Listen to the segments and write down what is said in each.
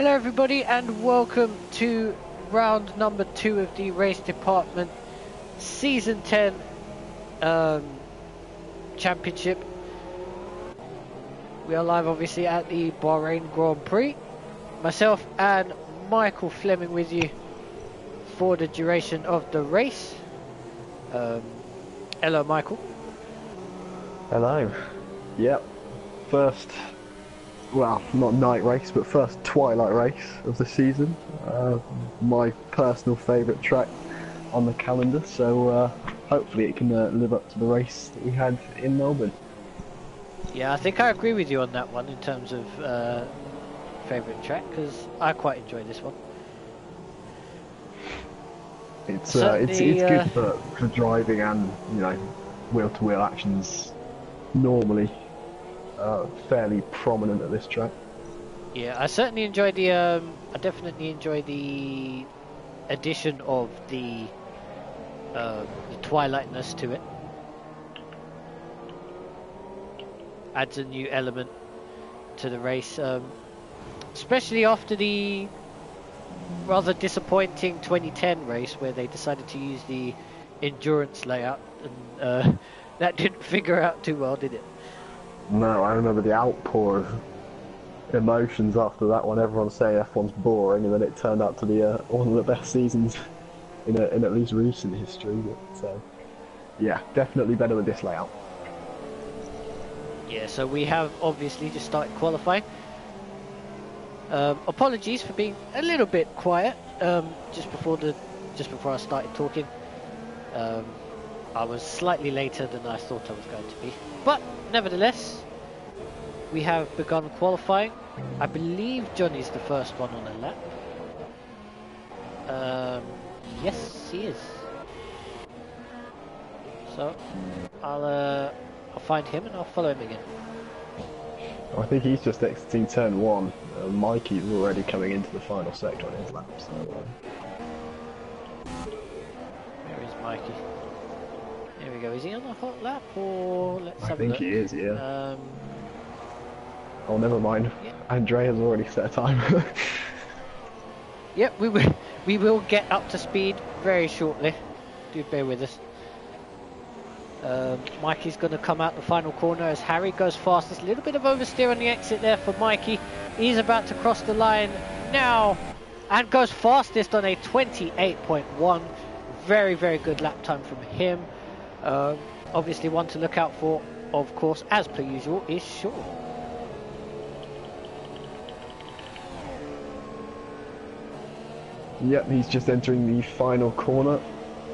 Hello everybody and welcome to round number 2 of the race department season 10 championship. We are live obviously at the Bahrain Grand Prix. Myself and Michael Fleming with you for the duration of the race. Hello Michael. Hello. Yep. First, well, not night race, but first twilight race of the season. My personal favourite track on the calendar, so hopefully it can live up to the race that we had in Melbourne. Yeah, I think I agree with you on that one in terms of favourite track, because I quite enjoy this one. It's good for driving and, you know, wheel-to-wheel actions normally fairly prominent at this track. Yeah, I certainly enjoy the I definitely enjoy the addition of the twilightness to it. Adds a new element to the race, especially after the rather disappointing 2010 race where they decided to use the endurance layout, and that didn't figure out too well, did it? No, I remember the outpour of emotions after that one. Everyone saying F1's boring, and then it turned out to be one of the best seasons in at least recent history. But yeah, definitely better with this layout. Yeah, so we have obviously just started qualifying. Apologies for being a little bit quiet just before I started talking. I was slightly later than I thought I was going to be, but nevertheless, we have begun qualifying. I believe Johnny's the first one on a lap. Yes, he is. So I'll find him and I'll follow him again. I think he's just exiting turn 1. Mikey's already coming into the final sector on his lap. So, where is Mikey? Here we go. Is he on a hot lap or let's have a look? I think he is, yeah. Oh, never mind. Yeah. Andrea's already set a time. Yep, we will get up to speed very shortly. Do bear with us. Mikey's going to come out the final corner as Harry goes fastest. A little bit of oversteer on the exit there for Mikey. He's about to cross the line now and goes fastest on a 28.1. Very, very good lap time from him. Obviously one to look out for, of course, as per usual, is Shaw. Yep, he's just entering the final corner.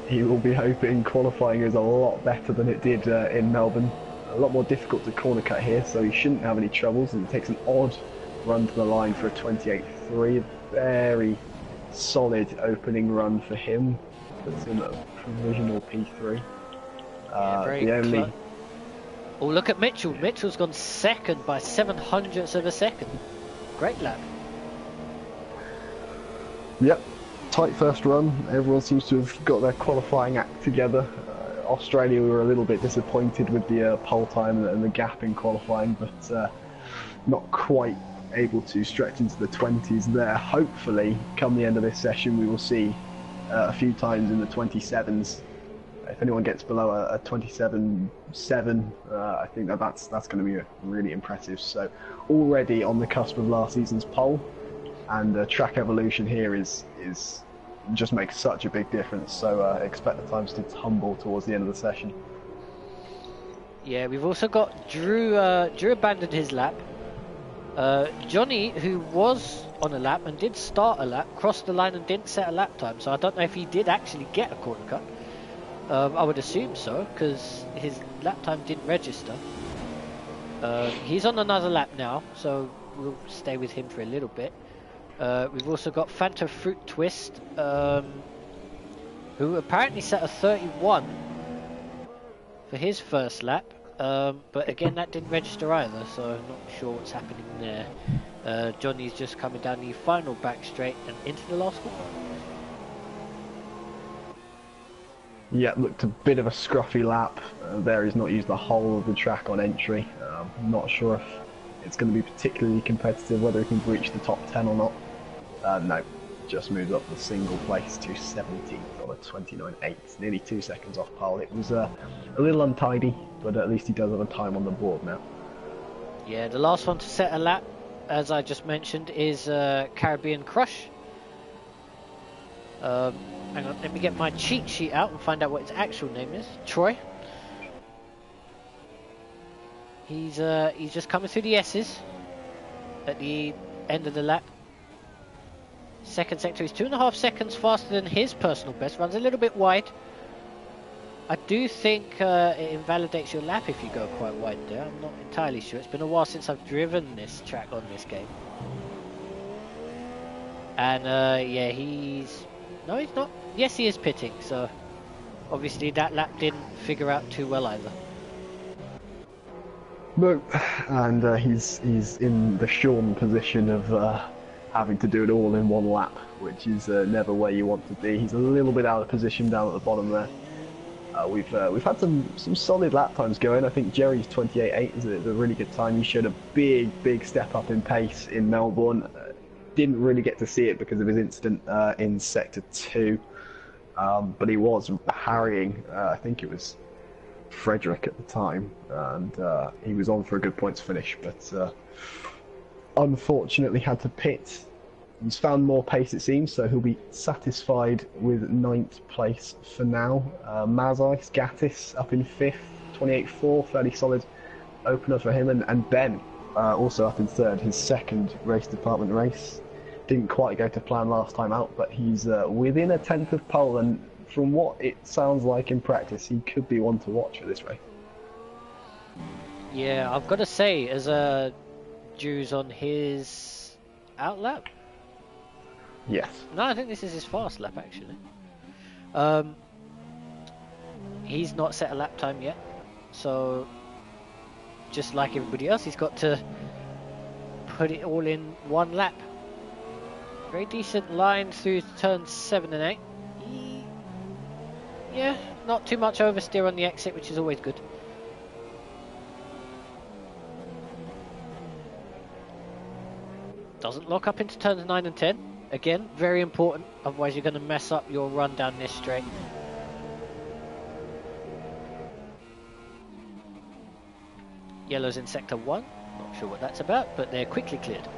He will be hoping qualifying is a lot better than it did in Melbourne. A lot more difficult to corner cut here, so he shouldn't have any troubles. And it takes an odd run to the line for a 28.3. A very solid opening run for him. Puts him at a provisional P3. Yeah, oh, look at Mitchell. Mitchell's gone second by 0.07 of a second. Great lap. Yep. Tight first run. Everyone seems to have got their qualifying act together. Australia were a little bit disappointed with the pole time and the gap in qualifying, but not quite able to stretch into the 20s there. Hopefully, come the end of this session, we will see a few times in the 27s. If anyone gets below a 27.7, I think that's going to be really impressive. So already on the cusp of last season's pole. And track evolution here is just makes such a big difference. So expect the times to tumble towards the end of the session. Yeah, we've also got Drew. Drew abandoned his lap. Johnny, who was on a lap and did start a lap, crossed the line and didn't set a lap time. So I don't know if he did actually get a corner cut. I would assume so, because his lap time didn't register. He's on another lap now, so we'll stay with him for a little bit. We've also got Fanta Fruit Twist, who apparently set a 31 for his first lap, but again that didn't register either, so I'm not sure what's happening there. Johnny's just coming down the final back straight and into the last corner. Yeah, looked a bit of a scruffy lap there. He's not used the whole of the track on entry. Not sure if it's going to be particularly competitive, whether he can breach the top 10 or not. No, just moved up the single place to 17th on a 29.8, nearly 2 seconds off pole. It was a little untidy, but at least he does have a time on the board now. Yeah, the last one to set a lap, as I just mentioned, is Caribbean Crush. Hang on, let me get my cheat sheet out and find out what his actual name is. Troy. He's just coming through the S's at the end of the lap. Second sector is 2.5 seconds faster than his personal best. Runs a little bit wide. I do think it invalidates your lap if you go quite wide there. I'm not entirely sure. It's been a while since I've driven this track on this game. And yeah, no, he's not. Yes, he is pitting. So obviously that lap didn't figure out too well either. No, and he's in the Sean position of having to do it all in one lap, which is never where you want to be. He's a little bit out of position down at the bottom there. We've had some solid lap times going. I think Jerry's 28.8 is a really good time. He showed a big step up in pace in Melbourne. Didn't really get to see it because of his incident in Sector 2, but he was harrying, I think it was Frederick at the time, and he was on for a good points finish, but unfortunately had to pit. He's found more pace, it seems, so he'll be satisfied with 9th place for now. Mazice, Gatis up in 5th, 28.4, fairly solid opener for him, and Ben also up in 3rd, his second race department race. Didn't quite go to plan last time out, but he's within a 10th of pole, and from what it sounds like in practice, he could be one to watch for this race. Yeah, I've got to say, as Drew's on his out lap. Yes. No, I think this is his fast lap actually. He's not set a lap time yet, so just like everybody else, he's got to put it all in one lap. Very decent line through turns 7 and 8. Yeah, not too much oversteer on the exit, which is always good. Doesn't lock up into turns 9 and 10. Again, very important, otherwise you're going to mess up your run down this straight. Yellow's in sector 1, not sure what that's about, but they're quickly cleared.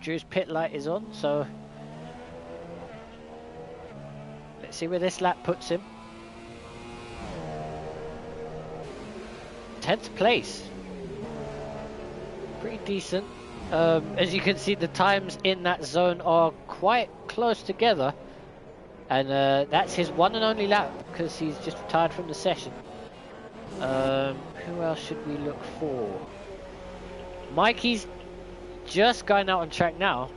Drew's pit light is on, so let's see where this lap puts him. 10th place, pretty decent. As you can see, the times in that zone are quite close together, and that's his one and only lap because he's just retired from the session. Who else should we look for? Mikey's just going out on track now,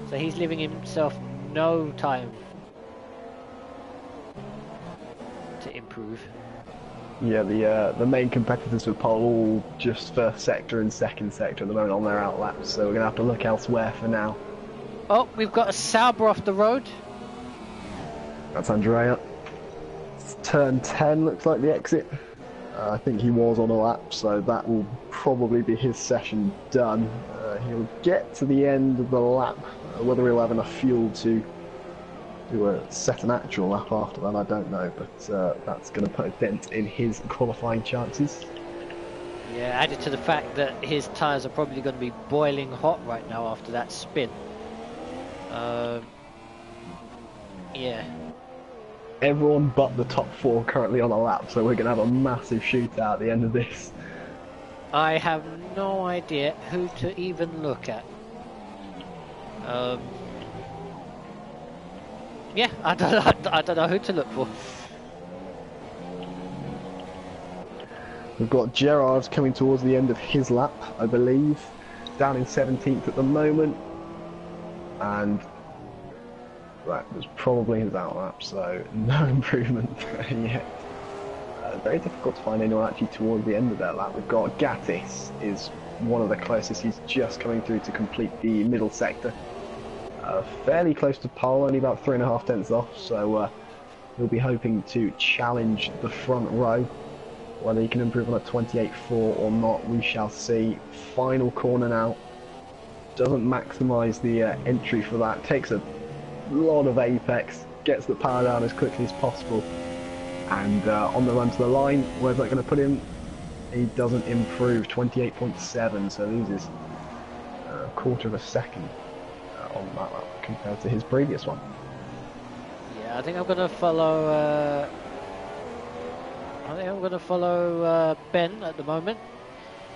so he's leaving himself no time to improve. Yeah, the main competitors for pole all just first sector and second sector at the moment on their out laps, so we're going to have to look elsewhere for now. Oh, we've got a Sauber off the road. That's Andrea. It's turn 10 looks like the exit. I think he was on a lap, so that will probably be his session done. He'll get to the end of the lap. Whether he'll have enough fuel to set an actual lap after that, I don't know, but that's going to put a dent in his qualifying chances. Yeah, added to the fact that his tyres are probably going to be boiling hot right now after that spin. Yeah. Everyone but the top 4 currently on a lap, so we're going to have a massive shootout at the end of this. I have no idea who to even look at. Yeah, I don't know who to look for. We've got Gerard coming towards the end of his lap, I believe, down in 17th at the moment, and that was probably his out lap, so no improvement yet. Very difficult to find anyone actually towards the end of their lap. We've got Gatis is one of the closest. He's just coming through to complete the middle sector. Fairly close to pole, only about 3.5 tenths off, so he'll be hoping to challenge the front row. Whether he can improve on a 28.4 or not, we shall see. Final corner now. Doesn't maximise the entry for that. Takes a lot of apex, gets the power down as quickly as possible. And on the run to the line, where's that going to put him? He doesn't improve, 28.7, so loses a quarter of a second on that lap compared to his previous one. Yeah, I think I'm going to follow. Ben at the moment.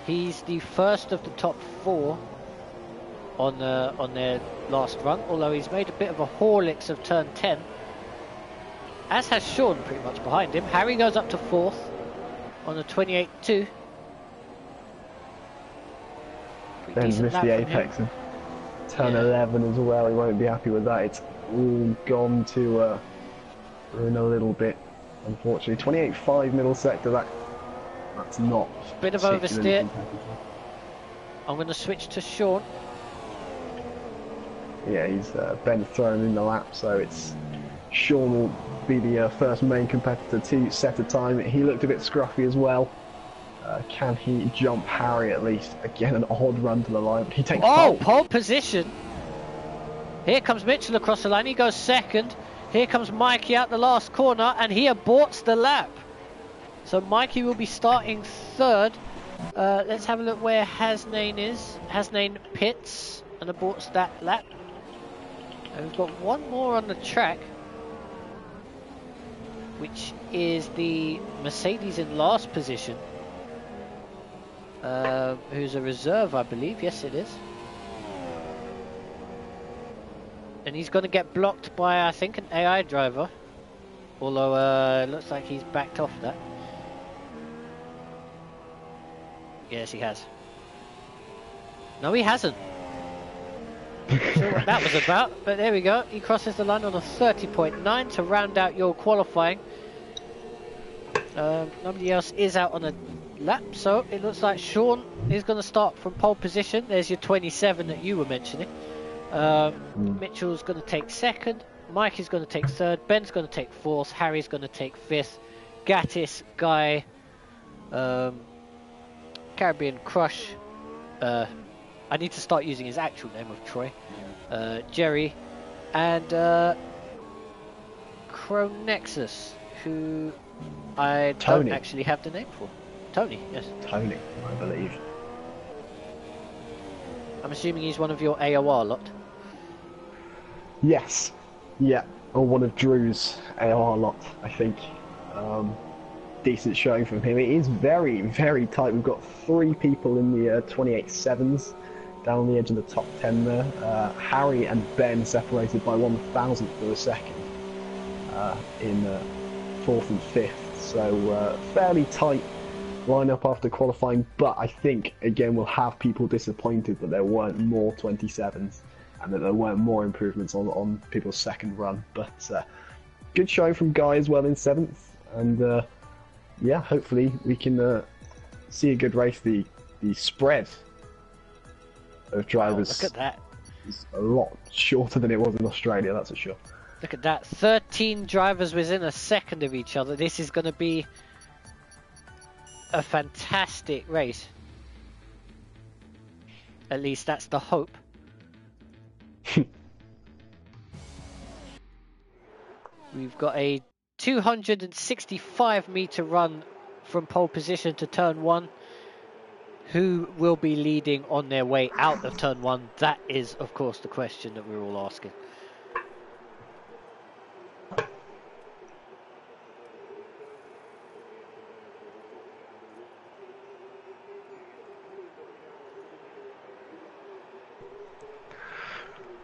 He's the first of the top 4 on their last run, although he's made a bit of a Horlicks of turn 10. As has Sean pretty much behind him. Harry goes up to 4th on a 28.2. Ben's missed the apex and turn 11 as well. He won't be happy with that. It's all gone to ruin a little bit, unfortunately. 28.5 middle sector, that's not bit of oversteer. I'm going to switch to Sean. Yeah, he's Ben thrown in the lap, so it's Sean will be the first main competitor to set a time. He looked a bit scruffy as well. Can he jump Harry at least? Again, an odd run to the line, but he takes pole position. Here comes Mitchell across the line. He goes second. Here comes Mikey out the last corner, and he aborts the lap. So Mikey will be starting 3rd. Let's have a look where Hasnain is. Hasnain pits and aborts that lap. And we've got one more on the track, which is the Mercedes in last position, who's a reserve, I believe. Yes, it is. And he's going to get blocked by, I think, an AI driver. Although it looks like he's backed off that. Yes, he has. No, he hasn't. Not sure what that was about, but there we go. He crosses the line on a 30.9 to round out your qualifying. Nobody else is out on a lap, so it looks like Sean is going to start from pole position. There's your 27 that you were mentioning. Mitchell's going to take 2nd. Mike is going to take 3rd. Ben's going to take 4th. Harry's going to take 5th. Gatis, Guy, Caribbean Crush. I need to start using his actual name of Troy. Jerry, and Cronexus, who I don't actually have the name for. Tony, yes. Tony, I believe. I'm assuming he's one of your AOR lot. Yes. Yeah. Or one of Drew's AOR lot, I think. Decent showing from him. It is very, very tight. We've got 3 people in the 28.7s down on the edge of the top 10 there. Harry and Ben separated by 1,000th of a second in 4th and 5th. So fairly tight lineup after qualifying, but I think again we'll have people disappointed that there weren't more 27s and that there weren't more improvements on people's second run. But good showing from Guy as well in 7th, and yeah, hopefully we can see a good race. The spread of drivers, look at that, is a lot shorter than it was in Australia, that's for sure. Look at that, 13 drivers within a second of each other. This is going to be a fantastic race. At least that's the hope. We've got a 265 meter run from pole position to turn 1. Who will be leading on their way out of turn 1? That is, of course, the question that we're all asking.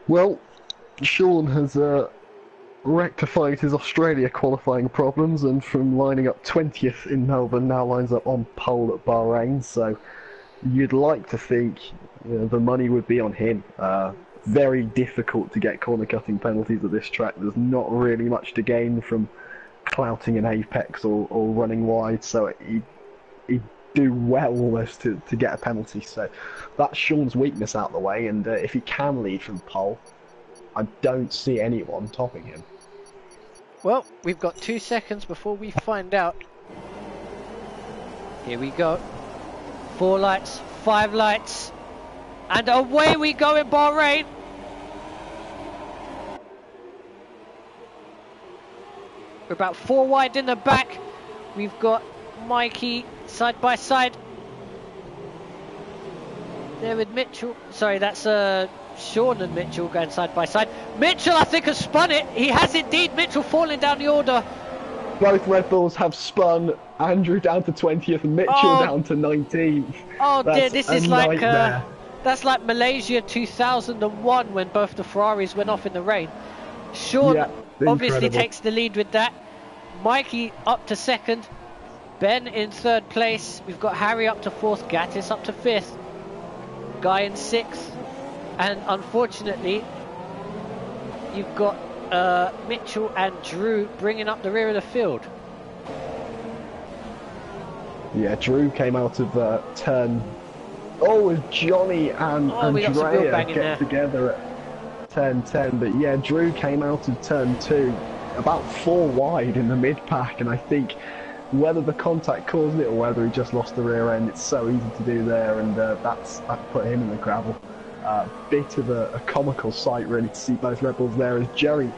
Well, Sean has rectified his Australia qualifying problems, and from lining up 20th in Melbourne now lines up on pole at Bahrain, so you'd like to think the money would be on him. Very difficult to get corner cutting penalties at this track. There's not really much to gain from clouting an apex or running wide, so he'd do well almost to get a penalty. So that's Sean's weakness out the way, and if he can lead from pole, I don't see anyone topping him. Well, we've got 2 seconds before we find out. Here we go. 4 lights, 5 lights, and away we go in Bahrain. We're about 4 wide in the back. We've got Mikey side by side. There with Mitchell. Sorry, that's Sean and Mitchell going side by side. Mitchell, I think, has spun it. He has indeed. Mitchell falling down the order. Both Red Bulls have spun. Andrew down to 20th and Mitchell down to 19th. Oh dear, this is like that's like Malaysia 2001 when both the Ferraris went off in the rain. Sean obviously takes the lead with that. Mikey up to 2nd. Ben in 3rd place. We've got Harry up to 4th. Gatis up to 5th. Guy in 6th. And unfortunately, you've got Mitchell and Drew bringing up the rear of the field. Yeah, Drew came out of turn. Oh, as Johnny and Andrea get together at turn 10. But yeah, Drew came out of turn 2 about 4 wide in the mid-pack, and I think whether the contact caused it or whether he just lost the rear end, it's so easy to do there, and that put him in the gravel. Bit of a comical sight really to see both Red Bulls there as Jerry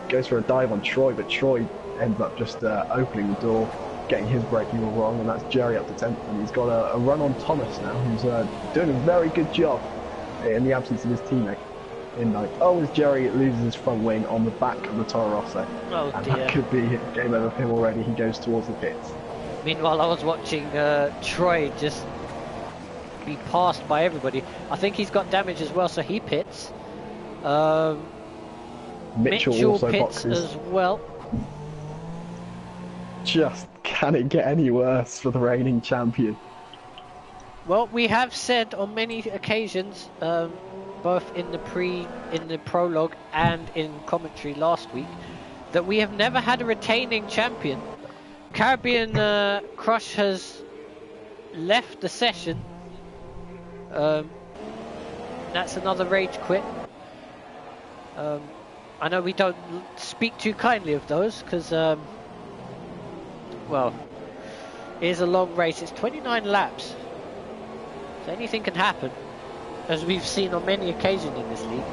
goes for a dive on Troy, but Troy ends up just opening the door, getting his braking all wrong, and that's Jerry up to 10th, and he's got a run on Thomas now, who's doing a very good job in the absence of his teammate in 9th. Oh, as Jerry loses his front wing on the back of the Toro Rosso, and that could be game over for him already. He goes towards the pits. Meanwhile, I was watching Troy just be passed by everybody. I think he's got damage as well, so he pits. Mitchell also pits boxes as well. Just can it get any worse for the reigning champion? Well, we have said on many occasions, both in the prologue and in commentary last week, that we have never had a retaining champion. Caribbean Crush has left the session. That's another rage quit. I know we don't speak too kindly of those because, well, it is a long race. It's 29 laps, so anything can happen, as we've seen on many occasions in this league.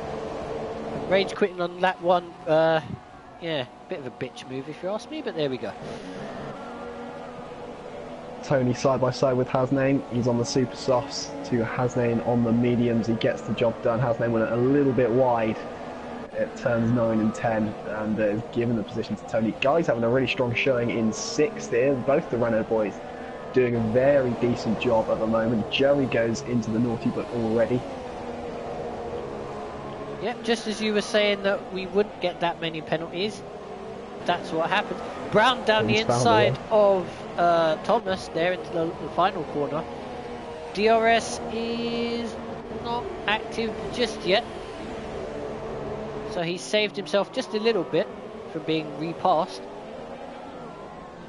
And rage quitting on lap 1, yeah, bit of a bitch move if you ask me, but there we go. Tony side by side with Hasnain. He's on the super softs to Hasnain on the mediums. He gets the job done. Hasnain went a little bit wide at turns 9 and 10 and is given the position to Tony. Guy's having a really strong showing in 6th here. Both the Renault boys doing a very decent job at the moment. Jerry goes into the naughty book already. Yep, just as you were saying that we wouldn't get that many penalties, that's what happened. Brown down the inside of Thomas there into the final corner. DRS is not active just yet, so he saved himself just a little bit from being repassed.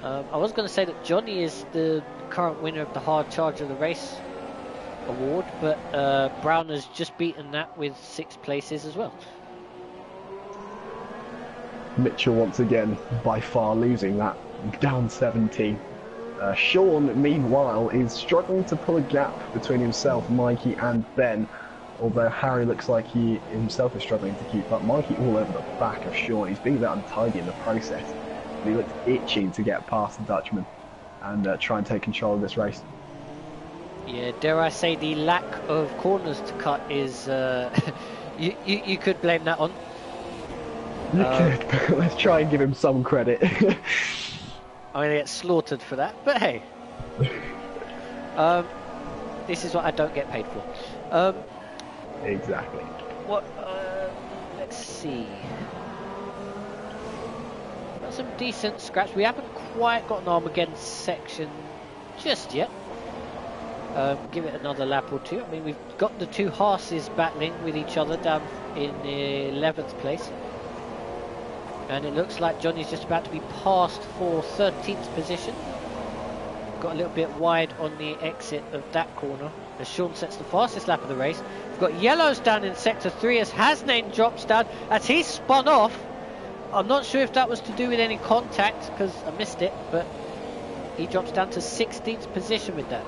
I was going to say that Johnny is the current winner of the Hard Charge of the Race award, but Brown has just beaten that with 6 places as well. Mitchell once again by far losing that, down 17. Sean meanwhile is struggling to pull a gap between himself, Mikey and Ben, although Harry looks like he himself is struggling to keep up. Mikey all over the back of Sean. He's being a bit untidy in the process, but he looks itching to get past the Dutchman and try and take control of this race. Yeah, dare I say the lack of corners to cut is you could blame that on. You could, but let's try and give him some credit. I'm going to get slaughtered for that, but hey. This is what I don't get paid for. Exactly. What? Let's see. Got some decent scraps. We haven't quite got an Armageddon section just yet. Give it another lap or 2. I mean, we've got the 2 Haas's battling with each other down in the 11th place. And it looks like Johnny's just about to be passed for 13th position. Got a little bit wide on the exit of that corner as Sean sets the fastest lap of the race. We've got yellows down in sector 3 as Hasnain drops down as he spun off. I'm not sure if that was to do with any contact because I missed it, but he drops down to 16th position with that.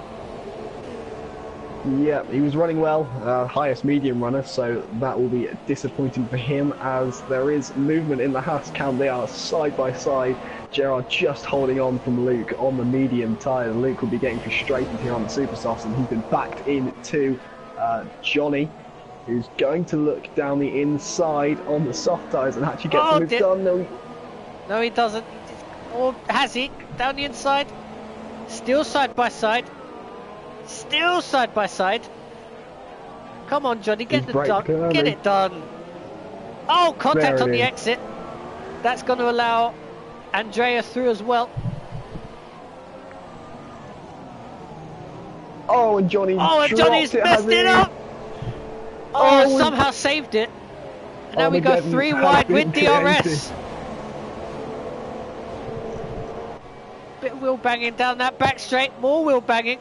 Yeah, he was running well, highest medium runner, so that will be disappointing for him as there is movement in the Haas camp. They are side by side. Gerard just holding on from Luke on the medium tyre. Luke will be getting frustrated here on the super softs, and he's been backed into Johnny, who's going to look down the inside on the soft tyres and actually get the move done. No, he doesn't. Or has he? Down the inside. Still side by side. Still side by side. Come on, Johnny, get it done. Get it done. Oh, contact on the exit. That's going to allow Andrea through as well. Oh, and Johnny's messed it up. Oh, somehow saved it. And now we go 3 wide with DRS. Bit of wheel banging down that back straight. More wheel banging.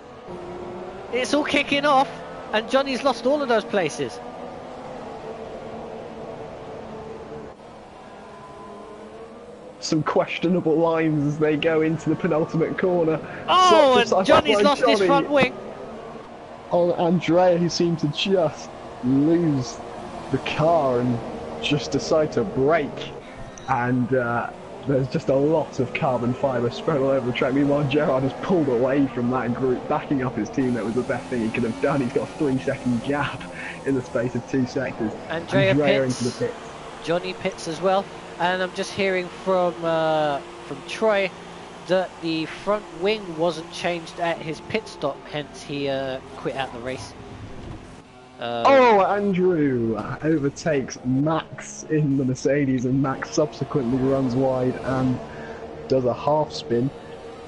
It's all kicking off, and Johnny's lost all of those places. Some questionable lines as they go into the penultimate corner. Oh, and Johnny's lost his front wing. On Andrea, who seemed to just lose the car and just decide to brake. And there's just a lot of carbon fibre spread all over the track. Meanwhile, Gerard has pulled away from that group, backing up his team. That was the best thing he could have done. He's got a 3-second gap in the space of 2 sectors. Andrea pits. Into the pits. Johnny pits as well. And I'm just hearing from Troy that the front wing wasn't changed at his pit stop, hence he quit out the race. Andrew overtakes Max in the Mercedes, and Max subsequently runs wide and does a half spin.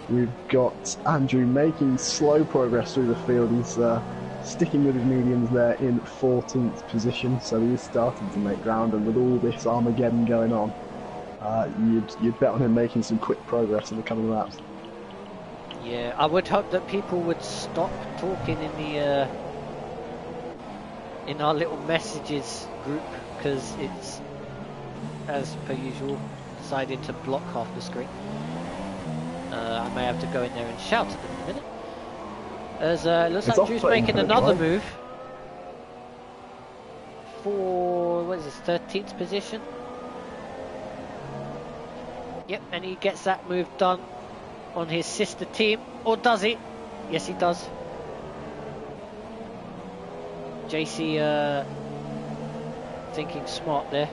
We've got Andrew making slow progress through the field. He's sticking with his mediums there in 14th position, so he is starting to make ground, and with all this Armageddon going on, you'd bet on him making some quick progress in the coming laps. Yeah, I would hope that people would stop talking in the in our little messages group, because it's, as per usual, decided to block half the screen. I may have to go in there and shout at them in a minute. As it looks like Drew's making another move for, what is this, 13th position? Yep, and he gets that move done on his sister team. Or does he? Yes, he does. JC thinking smart there.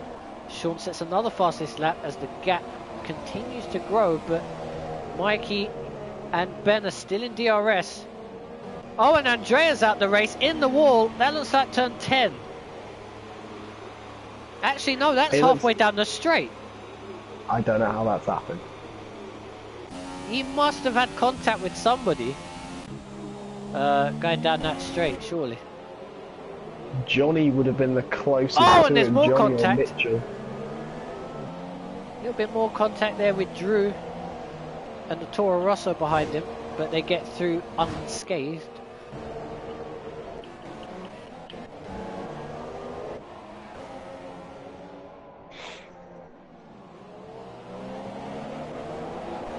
Sean sets another fastest lap as the gap continues to grow, but Mikey and Ben are still in DRS. Oh, and Andrea's out the race in the wall. That looks like turn 10. Actually, no, that's halfway down the straight. I don't know how that's happened. He must have had contact with somebody going down that straight, surely. Johnny would have been the closest to him. And there's more Johnny contact. A little bit more contact there with Drew and the Toro Rosso behind him, but they get through unscathed.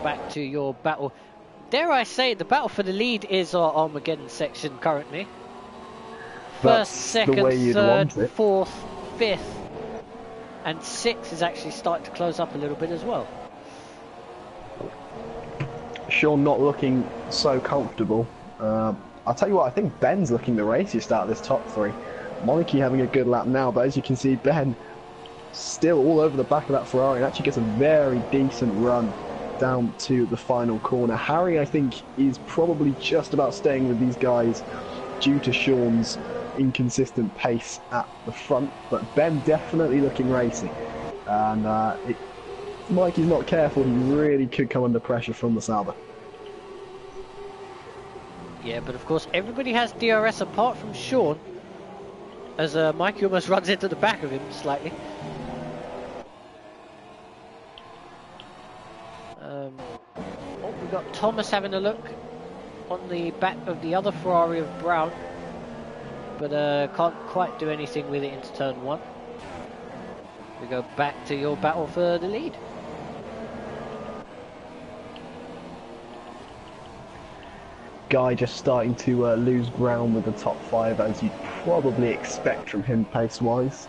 Back to your battle. Dare I say, the battle for the lead is our Armageddon section currently. First, second, third, fourth, fifth, and sixth is actually starting to close up a little bit as well. Sean not looking so comfortable. I'll tell you what, I think Ben's looking the raciest out of this top three. Mikey having a good lap now, but as you can see, Ben still all over the back of that Ferrari and actually gets a very decent run down to the final corner. Harry, I think, is probably just about staying with these guys due to Sean's inconsistent pace at the front, but Ben definitely looking racy, and if Mikey's not careful, he really could come under pressure from the Sauber. Yeah, but of course everybody has DRS apart from Sean, as Mikey almost runs into the back of him slightly. We've got Thomas having a look on the back of the other Ferrari of Brown, but can't quite do anything with it into turn 1. We go back to your battle for the lead. Guy just starting to lose ground with the top 5, as you'd probably expect from him pace-wise.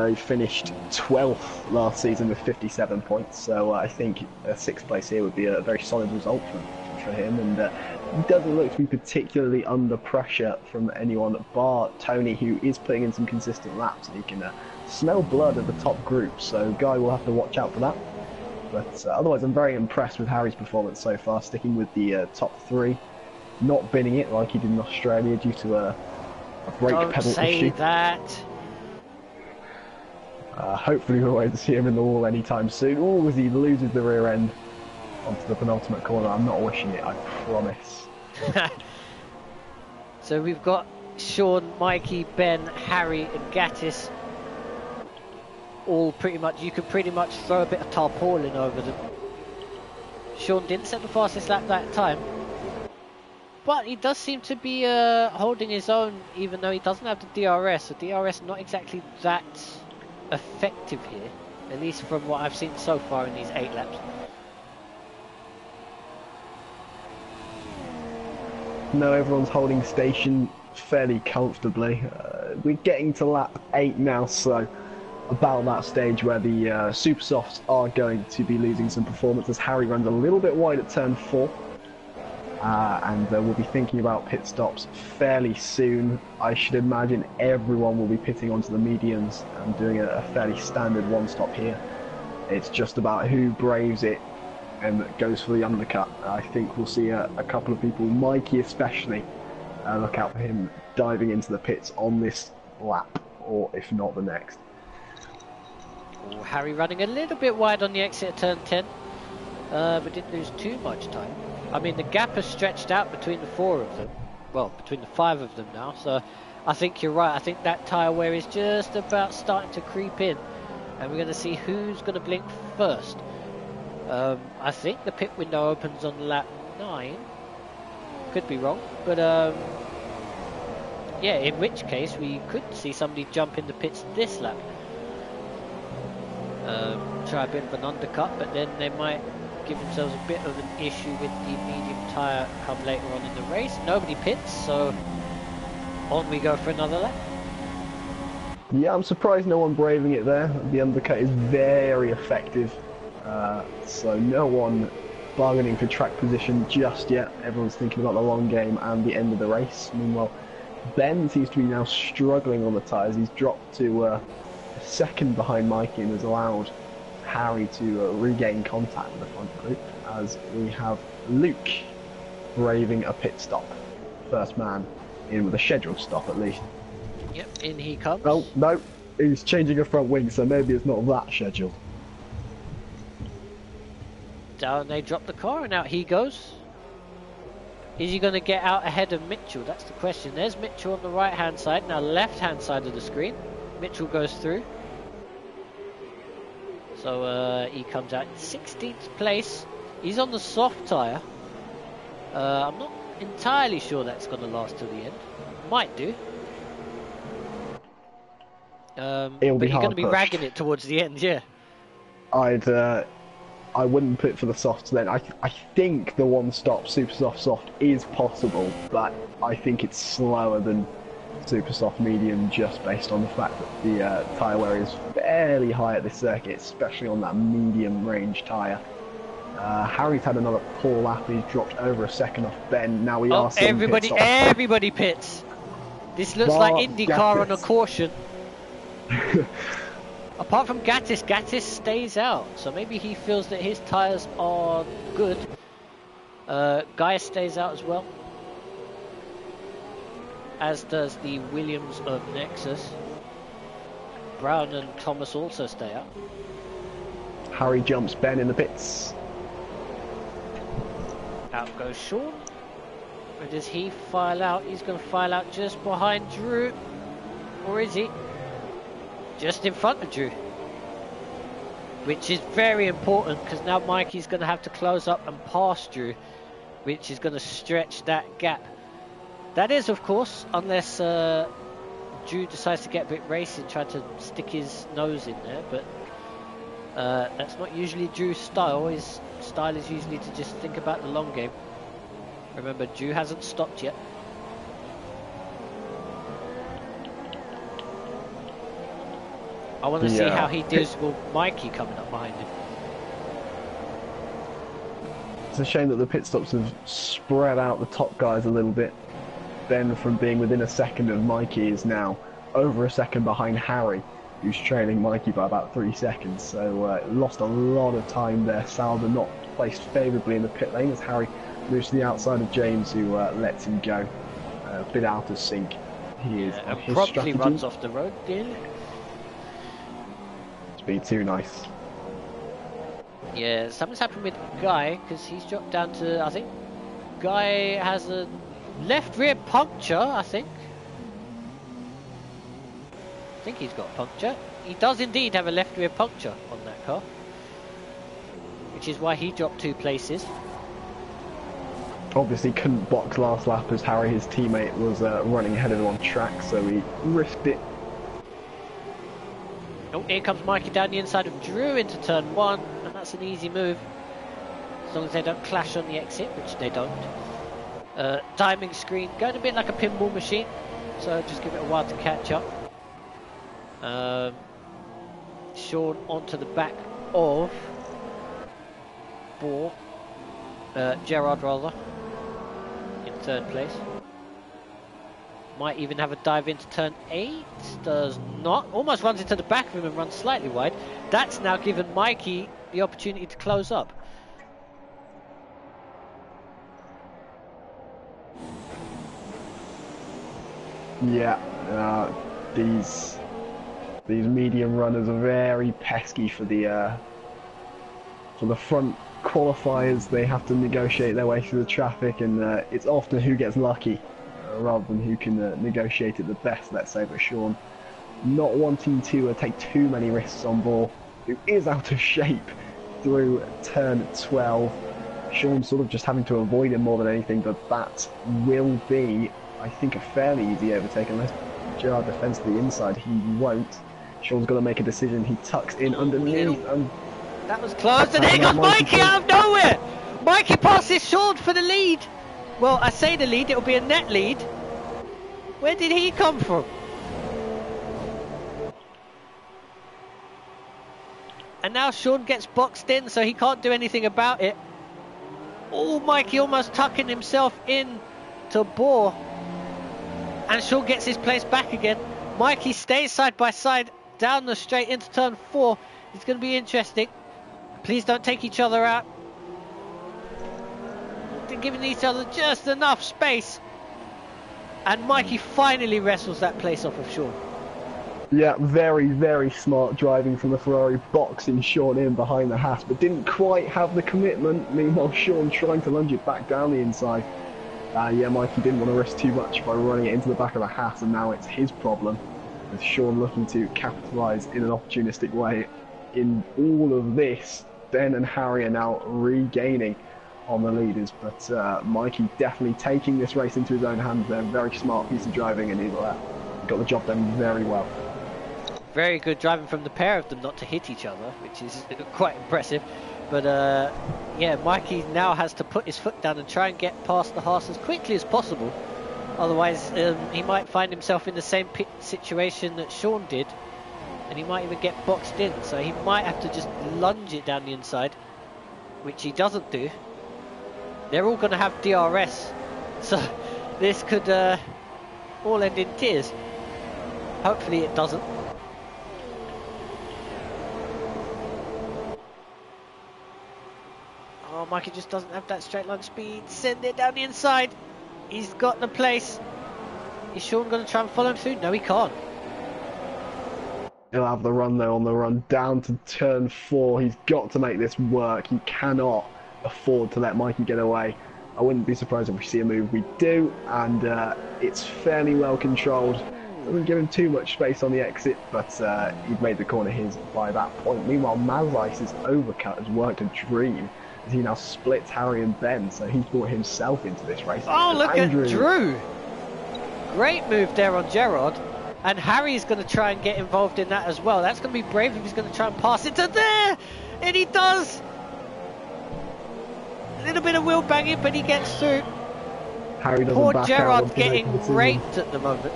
He finished 12th last season with 57 points, so I think a 6th place here would be a very solid result for him, and he doesn't look to be particularly under pressure from anyone bar Tony, who is putting in some consistent laps, and he can smell blood at the top group, so Guy will have to watch out for that. But otherwise, I'm very impressed with Harry's performance so far, sticking with the top 3, not binning it like he did in Australia due to a brake pedal issue. Don't say that. Hopefully we won't see him in the wall anytime soon, or as he loses the rear end onto the penultimate corner. I'm not wishing it, I promise. So we've got Sean, Mikey, Ben, Harry and Gatis all pretty much, you could pretty much throw a bit of tarpaulin over them. Sean didn't set the fastest lap that time, but he does seem to be holding his own, even though he doesn't have the DRS. The DRS not exactly that effective here, at least from what I've seen so far in these 8 laps. No, everyone's holding station fairly comfortably. We're getting to lap 8 now, so about that stage where the Super Softs are going to be losing some performance, as Harry runs a little bit wide at turn 4. And we'll be thinking about pit stops fairly soon. I should imagine everyone will be pitting onto the mediums and doing a fairly standard one stop here. It's just about who braves it and goes for the undercut. I think we'll see a couple of people, Mikey especially, look out for him diving into the pits on this lap, or if not the next. Oh, Harry running a little bit wide on the exit of turn 10, but didn't lose too much time. I mean, the gap has stretched out between the 4 of them, well, between the 5 of them now, so I think you're right. I think that tyre wear is just about starting to creep in, and we're going to see who's going to blink first. I think the pit window opens on lap 9, could be wrong, but yeah, in which case we could see somebody jump in the pits this lap. Try a bit of an undercut, but then they might give themselves a bit of an issue with the medium tyre come later on in the race. Nobody pits, so on we go for another lap. Yeah, I'm surprised no one braving it there. The undercut is very effective, so no one bargaining for track position just yet. Everyone's thinking about the long game and the end of the race. Meanwhile, Ben seems to be now struggling on the tyres. He's dropped to second behind Mikey and has allowed Harry to regain contact with the front group, as we have Luke braving a pit stop. First man in with a scheduled stop at least. Yep, in he comes. Oh, no, he's changing a front wing, so maybe it's not that scheduled. Down they drop the car and out he goes. Is he going to get out ahead of Mitchell? That's the question. There's Mitchell on the right hand side, now left hand side of the screen. Mitchell goes through. So he comes out in 16th place. He's on the soft tyre. I'm not entirely sure that's going to last till the end. Might do. But you're going to be ragging it towards the end, yeah. I wouldn't put for the softs then. I think the one stop super soft is possible, but I think it's slower than super soft medium, just based on the fact that the tyre wear is fairly high at this circuit, especially on that medium range tyre. Harry's had another poor lap. He's dropped over a second off Ben. Now we are seeing everybody pits. This looks like IndyCar on a caution. Apart from Gatis, Gatis stays out, so maybe he feels that his tyres are good. Guy stays out as well, as does the Williams of Nexus. Brown and Thomas also stay out. Harry jumps Ben in the pits. Out goes Sean. Where does he file out? He's going to file out just behind Drew. Or is he? Just in front of Drew. which is very important because now Mikey's going to have to close up and pass Drew, which is going to stretch that gap. That is, of course, unless Drew decides to get a bit racy and try to stick his nose in there, but that's not usually Drew's style. His style is usually to just think about the long game. Remember, Drew hasn't stopped yet. I want to see how he deals with Mikey coming up behind him. It's a shame that the pit stops have spread out the top guys a little bit. Ben, from being within a second of Mikey, is now over a second behind Harry, who's trailing Mikey by about 3 seconds. So lost a lot of time there. Salva not placed favourably in the pit lane as Harry moves to the outside of James, who lets him go. A bit out of sync. He is on his promptly strategy. runs off the road, didn't it? Be too nice. Yeah, something's happened with Guy because he's dropped down to, I think Guy has a left rear puncture, I think he's got a puncture. He does indeed have a left rear puncture on that car, which is why he dropped 2 places. Obviously couldn't box last lap as Harry, his teammate, was running ahead of him on track, so he risked it. Oh, here comes Mikey down the inside of Drew into turn 1, and that's an easy move. As long as they don't clash on the exit, which they don't. Timing screen, going a bit like a pinball machine, so just give it a while to catch up. Sean onto the back of Gerard rather, in 3rd place. Might even have a dive into turn 8, does not. Almost runs into the back of him and runs slightly wide. That's now given Mikey the opportunity to close up. Yeah, these medium runners are very pesky for the front qualifiers. They have to negotiate their way through the traffic, and it's often who gets lucky rather than who can negotiate it the best, let's say. But Sean, not wanting to take too many risks on ball, who is out of shape through turn 12. Sean sort of just having to avoid him more than anything, but that will be, I think, a fairly easy overtake unless Gerard defends to the inside. He won't. Sean's got to make a decision. He tucks in underneath. And that was close, and here comes Mikey out of nowhere! Mikey passes Sean for the lead. Well, I say the lead, it'll be a net lead. Where did he come from? And now Sean gets boxed in, so he can't do anything about it. Oh, Mikey almost tucking himself in to Bohr. And Sean gets his place back again. Mikey stays side by side down the straight into turn 4. It's going to be interesting. Please don't take each other out. They're giving each other just enough space. And Mikey finally wrestles that place off of Sean. Yeah, very, very smart driving from the Ferrari, boxing Sean in behind the Haas, but didn't quite have the commitment. Meanwhile, Sean trying to lunge it back down the inside. Yeah, Mikey didn't want to risk too much by running it into the back of the Haas, and now it's his problem, with Sean looking to capitalise in an opportunistic way. In all of this, Ben and Harry are now regaining on the leaders, but Mikey definitely taking this race into his own hands there. Very smart piece of driving, and he got the job done very well. Very good driving from the pair of them not to hit each other, which is quite impressive. But yeah, Mikey now has to put his foot down and try and get past the Haas as quickly as possible. Otherwise, he might find himself in the same pit situation that Sean did, and he might even get boxed in. So he might have to just lunge it down the inside, which he doesn't do. They're all going to have DRS, so this could all end in tears. Hopefully it doesn't. Oh, Mikey just doesn't have that straight line speed. Send it down the inside. He's got the place. Is Sean going to try and follow him through? No, he can't. He'll have the run though, on the run down to turn 4. He's got to make this work. He cannot afford to let Mikey get away. I wouldn't be surprised if we see a move. We do, and it's fairly well controlled Doesn't give him too much space on the exit, but he'd made the corner his by that point. Meanwhile, Mazlice's overcut has worked a dream as he now splits Harry and Ben, so he's brought himself into this race. Oh, and look Andrew... at Drew! Great move there on Gerard. And Harry's going to try and get involved in that as well. That's going to be brave if he's going to try and pass it to there! And he does! A little bit of wheel banging, but he gets through. Harry doesn't Poor back Gerard out getting raped at the moment.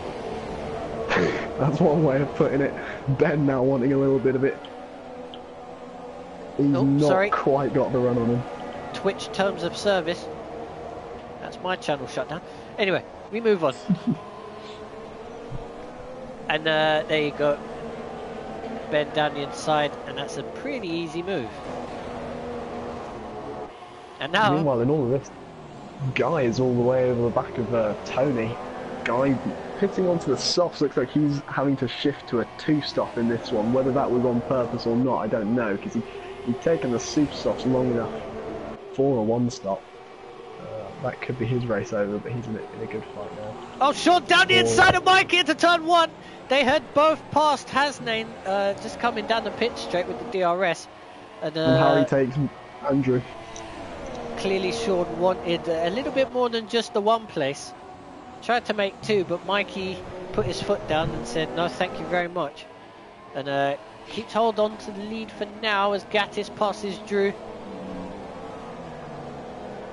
That's one way of putting it. Ben now wanting a little bit of it. He's not quite got the run on him. Twitch terms of service. That's my channel shut down. Anyway, we move on. And there you go. Ben down the inside, and that's a pretty easy move. And now... Meanwhile, in all of this, Guy is all the way over the back of Tony. Guy pitting onto the softs, looks like he's having to shift to a two-stop in this one. Whether that was on purpose or not, I don't know, because he'd taken the super softs long enough for a one-stop. That could be his race over, but he's in a good fight now. Oh, Sean down the inside of Mikey into turn one. They had both passed Hasnain, just coming down the pit straight with the DRS. And Harry takes Andrew. Clearly Sean wanted a little bit more than just the one place. Tried to make two, but Mikey put his foot down and said, no, thank you very much. And keeps hold on to the lead for now as Gatis passes Drew.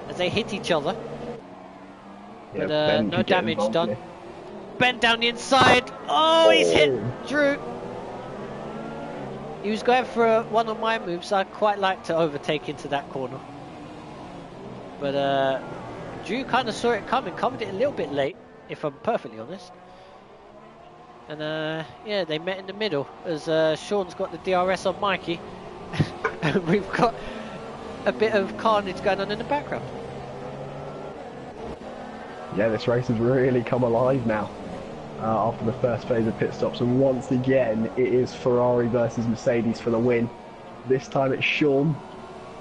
As they hit each other. Yeah, but no damage done. Here. Ben down the inside. Oh, he's hit Drew. He was going for one of my moves. I quite like to overtake into that corner. But Drew kind of saw it coming, covered it a little bit late, if I'm perfectly honest. And yeah, they met in the middle as Sean's got the DRS on Mikey. And we've got a bit of carnage going on in the background. Yeah, this race has really come alive now after the first phase of pit stops, and once again it is Ferrari versus Mercedes for the win. This time it's Sean.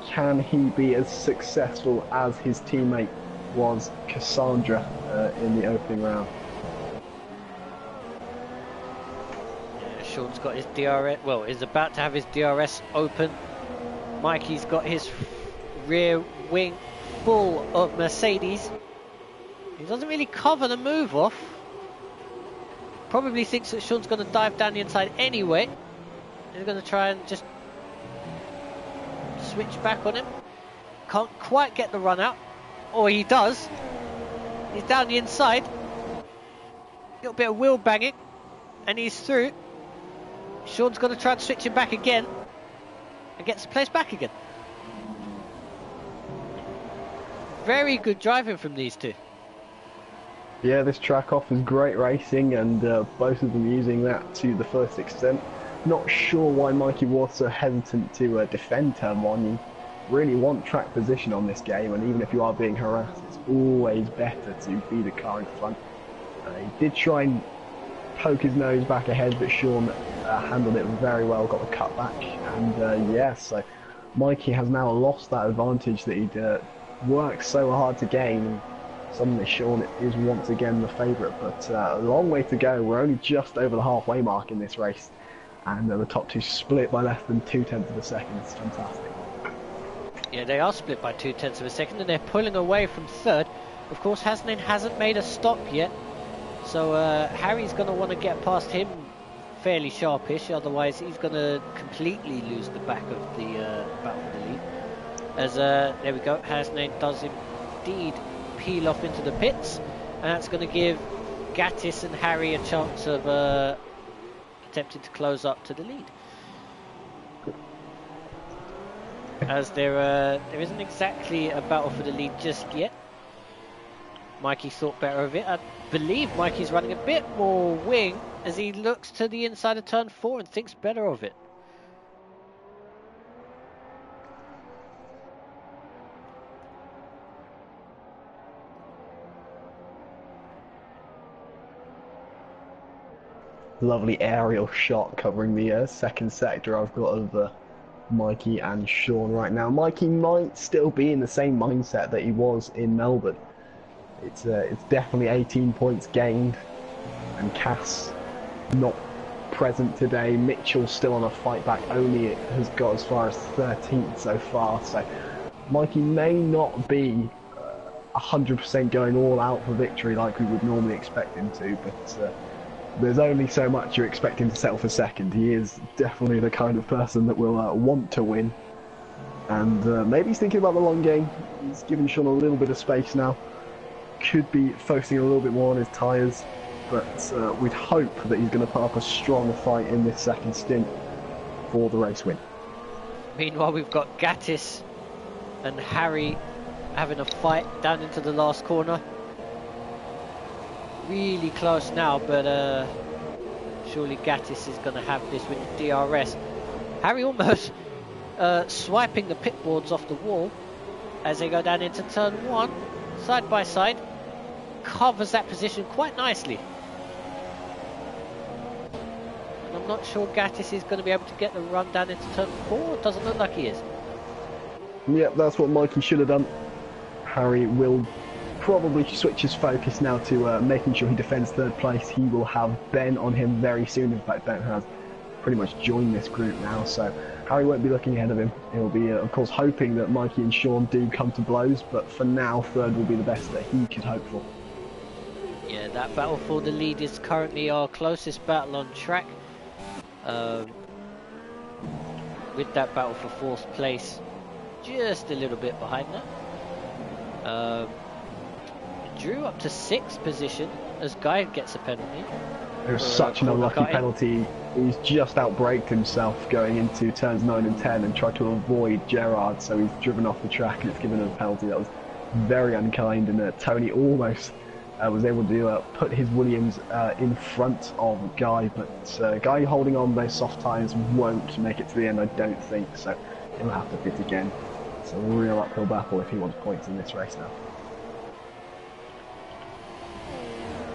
Can he be as successful as his teammate was, Cassandra, in the opening round? Yeah, Sean's got his DRS, well, is about to have his DRS open. Mikey's got his rear wing full of Mercedes. He doesn't really cover the move off. Probably thinks that Sean's going to dive down the inside anyway. He's going to try and just switch back on him. Can't quite get the run out. Or he does. He's down the inside. Little bit of wheel banging. And he's through. Sean's going to try and switch him back again. And gets the place back again. Very good driving from these two. Yeah, this track offers great racing, and both of them using that to the fullest extent. Not sure why Mikey was so hesitant to defend turn one. You really want track position on this game, and even if you are being harassed, it's always better to be the car in front. He did try and poke his nose back ahead, but Sean handled it very well, got the cutback, and yeah, so Mikey has now lost that advantage that he'd worked so hard to gain. Suddenly Sean is once again the favourite, but a long way to go. We're only just over the halfway mark in this race, and the top two split by less than 0.2 of a second. It's fantastic. Yeah, they are split by 0.2 of a second, and they're pulling away from third. Of course, Hasnain hasn't made a stop yet, so Harry's going to want to get past him fairly sharpish, otherwise he's going to completely lose the back of the battle for the lead. As there we go, Hasnain does indeed peel off into the pits, and that's going to give Gatis and Harry a chance of attempting to close up to the lead. As there isn't exactly a battle for the lead just yet. Mikey thought better of it. I believe Mikey's running a bit more wing as he looks to the inside of turn 4 and thinks better of it. Lovely aerial shot covering the second sector I've got of Mikey and Sean right now. Mikey might still be in the same mindset that he was in Melbourne. It's definitely 18 points gained, and Cass not present today. Mitchell's still on a fight back, only it has got as far as 13th so far, so Mikey may not be 100% going all out for victory like we would normally expect him to, but there's only so much you expect him to settle for second. He is definitely the kind of person that will want to win, and maybe he's thinking about the long game. He's given Sean a little bit of space now, could be focusing a little bit more on his tyres, but we'd hope that he's going to put up a strong fight in this second stint for the race win. Meanwhile, we've got Gatis and Harry having a fight down into the last corner. Really close now, but surely Gatis is going to have this with the DRS. Harry almost swiping the pit boards off the wall as they go down into turn 1, side by side. Covers that position quite nicely. And I'm not sure Gatis is going to be able to get the run down into turn 4. Doesn't look like he is. Yep, that's what Mikey should have done. Harry will probably switch his focus now to making sure he defends third place. He will have Ben on him very soon. In fact, Ben has pretty much joined this group now, so Harry won't be looking ahead of him. He'll be, of course, hoping that Mikey and Sean do come to blows, but for now, third will be the best that he could hope for. Yeah, that battle for the lead is currently our closest battle on track. With that battle for 4th place, just a little bit behind that. Drew up to 6th position as Guy gets a penalty. It was such an unlucky penalty. He's just outbraked himself going into turns 9 and 10 and tried to avoid Gerard, so he's driven off the track and it's given him a penalty. That was very unkind, and Tony almost was able to put his Williams in front of Guy, but Guy holding on those soft tyres won't make it to the end, I don't think, so he'll have to pit again. It's a real uphill battle if he wants points in this race now.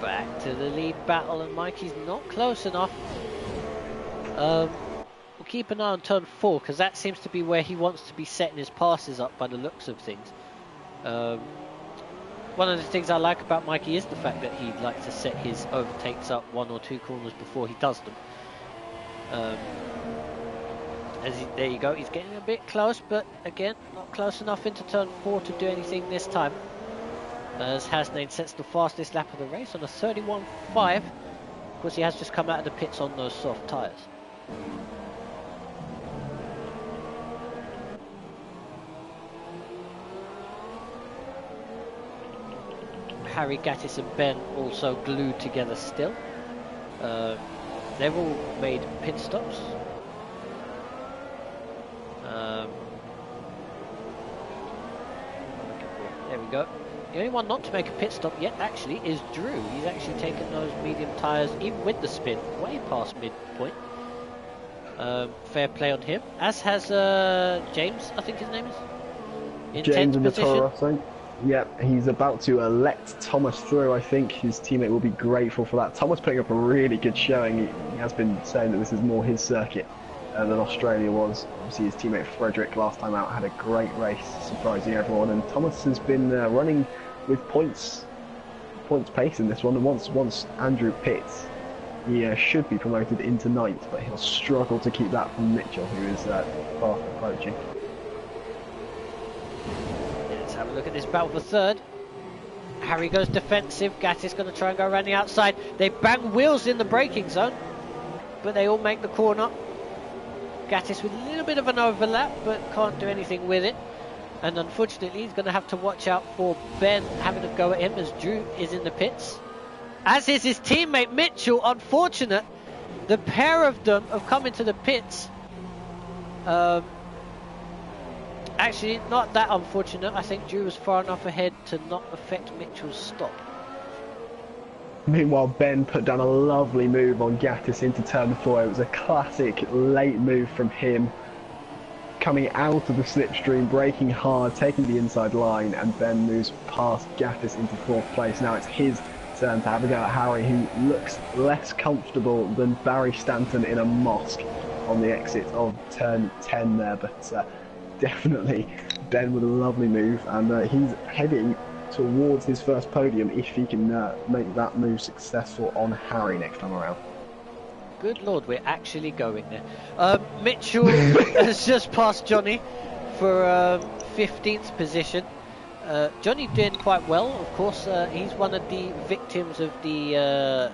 Back to the lead battle, and Mikey's not close enough. We'll keep an eye on turn 4, because that seems to be where he wants to be setting his passes up by the looks of things. One of the things I like about Mikey is the fact that he likes to set his overtakes up 1 or 2 corners before he does them. There you go, he's getting a bit close, but again, not close enough into turn 4 to do anything this time. As Hasnain sets the fastest lap of the race on a 31.5. Of course, he has just come out of the pits on those soft tyres. Harry, Gatis and Ben also glued together still. They've all made pit stops. There we go. The only one not to make a pit stop yet, actually, is Drew. He's actually taken those medium tyres, even with the spin, way past midpoint. Fair play on him. As has James, I think his name is. In James 10th in the position. Toro, I think. Yep, he's about to let Thomas through, I think. His teammate will be grateful for that. Thomas putting up a really good showing. He has been saying that this is more his circuit than Australia was. Obviously, his teammate Frederick last time out had a great race, surprising everyone. And Thomas has been running with points pace in this one. And once Andrew pits, he should be promoted into 9th, but he'll struggle to keep that from Mitchell, who is fast approaching. Let's have a look at this battle for 3rd. Harry goes defensive. Gatis going to try and go around the outside. They bang wheels in the braking zone, but they all make the corner. Gatis with a little bit of an overlap, but can't do anything with it. And unfortunately, he's going to have to watch out for Ben having a go at him as Drew is in the pits. As is his teammate Mitchell. Unfortunate. The pair of them have come into the pits. Actually, not that unfortunate. I think Drew was far enough ahead to not affect Mitchell's stop. Meanwhile, Ben put down a lovely move on Gatis into turn 4. It was a classic late move from him. Coming out of the slipstream, braking hard, taking the inside line, and Ben moves past Gatis into 4th place. Now it's his turn to have a go at Harry, who looks less comfortable than Barry Stanton in a mosque on the exit of turn 10 there, but definitely Ben with a lovely move, and he's heading towards his first podium if he can make that move successful on Harry next time around. Good lord, we're actually going there. Mitchell has just passed Johnny for 15th position. Johnny doing quite well, of course. He's one of the victims of the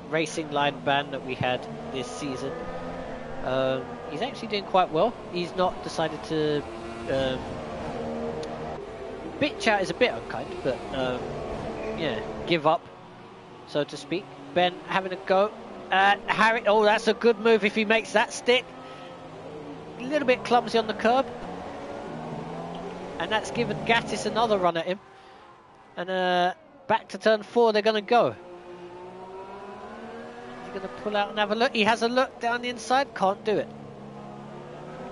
racing line ban that we had this season. He's actually doing quite well. He's not decided to bitch out is a bit unkind, but yeah, give up, so to speak. Ben having a go at Harry. Oh, that's a good move if he makes that stick. A little bit clumsy on the curb, and that's given Gatis another run at him. And back to turn 4 they're going to go. He's going to pull out and have a look. He has a look down the inside, can't do it.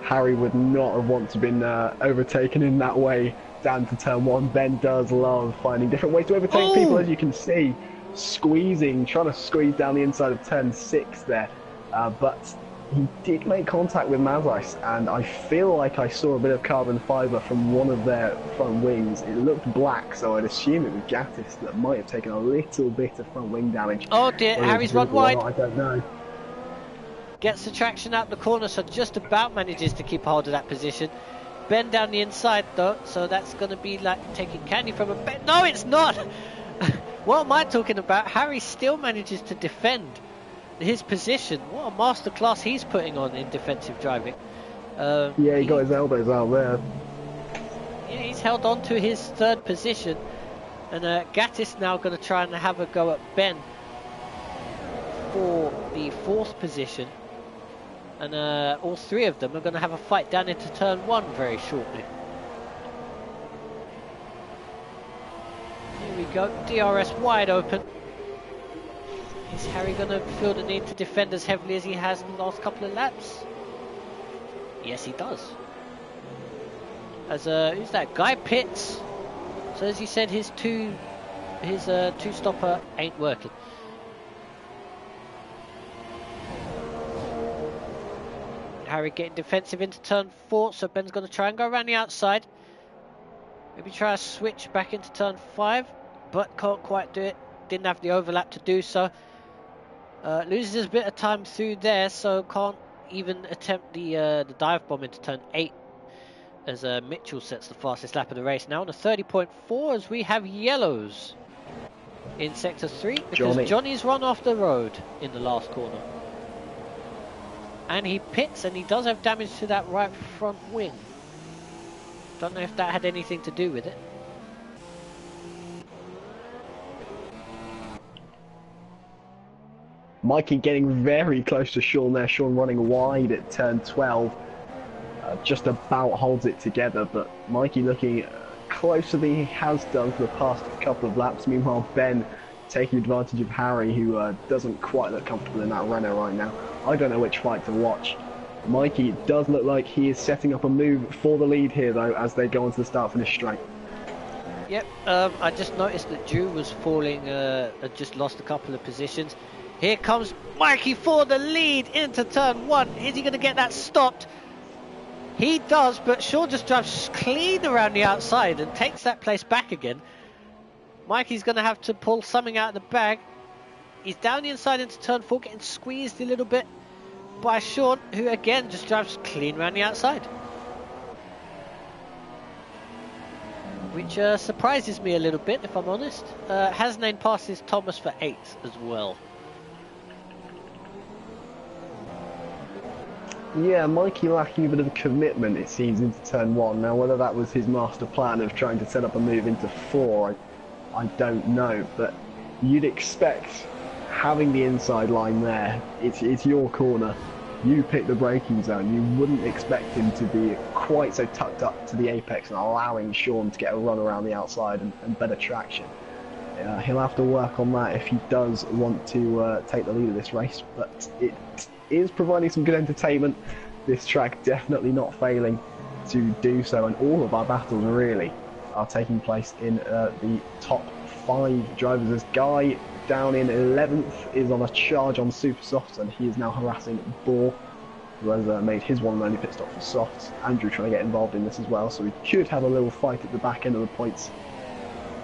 Harry would not have wanted to been overtaken in that way down to turn 1. Ben does love finding different ways to overtake people, as you can see, trying to squeeze down the inside of turn 6 there, but he did make contact with Mazais, and I feel like I saw a bit of carbon fibre from one of their front wings. It looked black, so I'd assume it was Gatis that might have taken a little bit of front wing damage. Oh dear, Harry's run wide. I don't know. Gets the traction out the corner, so just about manages to keep hold of that position. Ben down the inside though, so that's going to be like taking candy from a Ben. No, it's not! What am I talking about? Harry still manages to defend his position. What a masterclass he's putting on in defensive driving. Yeah, he got his elbows out there. Yeah, he's held on to his 3rd position. And Gatis now going to try and have a go at Ben for the 4th position. And all 3 of them are going to have a fight down into turn 1 very shortly. Here we go, DRS wide open. Is Harry going to feel the need to defend as heavily as he has in the last couple of laps? Yes, he does. As who's that guy? Pitts. So as he said, his two stopper ain't working. Harry getting defensive into turn 4, so Ben's going to try and go around the outside. Maybe try a switch back into turn 5, but can't quite do it. Didn't have the overlap to do so. Loses a bit of time through there, so can't even attempt the dive bomb into turn 8 as Mitchell sets the fastest lap of the race now on a 30.4 as we have yellows in sector 3 because Johnny's run off the road in the last corner. And he pits, and he does have damage to that right front wing. Don't know if that had anything to do with it. Mikey getting very close to Sean there. Sean running wide at turn 12. Just about holds it together, but Mikey looking closer than he has done for the past couple of laps. Meanwhile, Ben taking advantage of Harry, who doesn't quite look comfortable in that Renault right now. I don't know which fight to watch. Mikey does look like he is setting up a move for the lead here, though, as they go onto the start-finish straight. Yep, I just noticed that Drew was falling, had just lost a couple of positions. Here comes Mikey for the lead into turn 1. Is he going to get that stopped? He does, but Shaw just drives clean around the outside and takes that place back again. Mikey's going to have to pull something out of the bag. He's down the inside into turn 4, getting squeezed a little bit by Sean, who again just drives clean around the outside. Which surprises me a little bit, if I'm honest. Hasnain passes Thomas for 8th as well. Yeah, Mikey lacking a bit of commitment, it seems, into turn 1. Now, whether that was his master plan of trying to set up a move into 4, I don't know. But you'd expect, having the inside line there, it's your corner. You pick the braking zone. You wouldn't expect him to be quite so tucked up to the apex and allowing Sean to get a run around the outside and better traction. He'll have to work on that if he does want to take the lead of this race, but it is providing some good entertainment. This track definitely not failing to do so, and all of our battles really are taking place in the top 5 drivers. This guy down in 11th is on a charge on super softs, and he is now harassing Bohr, who has made his one and only pit stop for softs. Andrew trying to get involved in this as well, so we could have a little fight at the back end of the points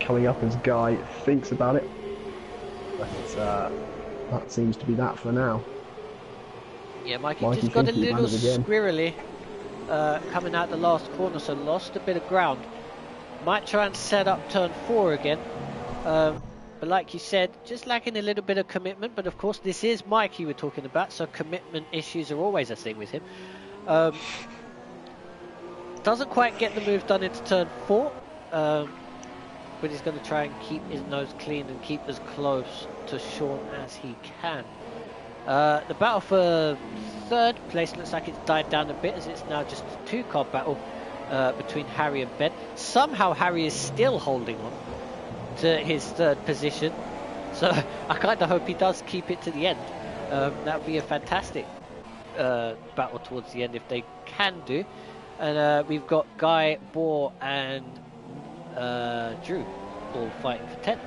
coming up as Guy thinks about it, but that seems to be that for now. Yeah, Mikey just got a little squirrely coming out the last corner, so lost a bit of ground. Might try and set up turn 4 again. But like you said, just lacking a little bit of commitment. But of course, this is Mikey we're talking about, so commitment issues are always a thing with him. Doesn't quite get the move done into turn 4. But he's going to try and keep his nose clean and keep as close to Sean as he can. The battle for 3rd place looks like it's died down a bit, as it's now just a 2-car battle between Harry and Ben. Somehow Harry is still holding on to his 3rd position, so I kind of hope he does keep it to the end. That would be a fantastic battle towards the end if they can do. And we've got Guy, Boar and Drew all fighting for 10th.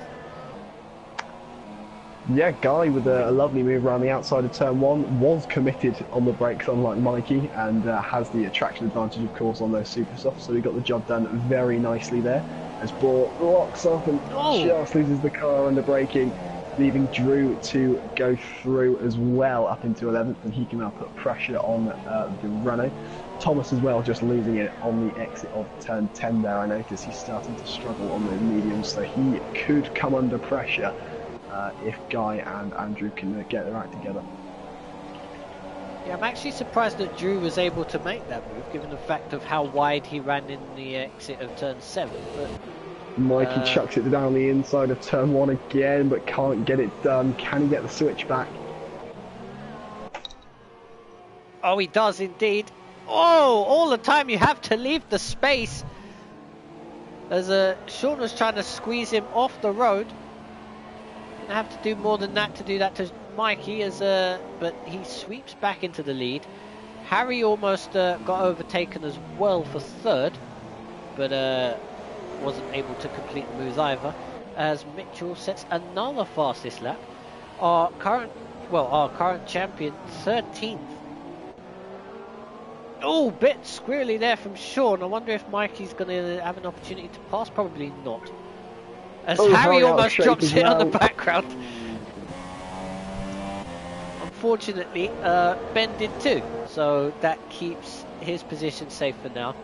Yeah, Guy with a lovely move around the outside of turn 1, was committed on the brakes unlike Mikey, and has the traction advantage of course on those super softs, so he got the job done very nicely there. As Boar locks up and just loses the car under braking, leaving Drew to go through as well up into 11th, and he can now put pressure on the Renault. Thomas as well just losing it on the exit of turn 10 there. I notice he's starting to struggle on the mediums, so he could come under pressure if Guy and Andrew can get their act together. Yeah, I'm actually surprised that Drew was able to make that move, given the fact of how wide he ran in the exit of turn 7. But Mikey chucks it down the inside of turn 1 again, but can't get it done. Can he get the switch back? Oh, he does indeed. Oh, all the time you have to leave the space. As Sean was trying to squeeze him off the road. Didn't have to do more than that to do that to Mikey, but he sweeps back into the lead. Harry almost got overtaken as well for 3rd, but wasn't able to complete the moves either, as Mitchell sets another fastest lap. Our current champion, 13th. Oh, bit squirrely there from Sean. I wonder if Mikey's going to have an opportunity to pass. Probably not. As Harry almost drops it on the background. Unfortunately, Ben did too. So that keeps his position safe for now.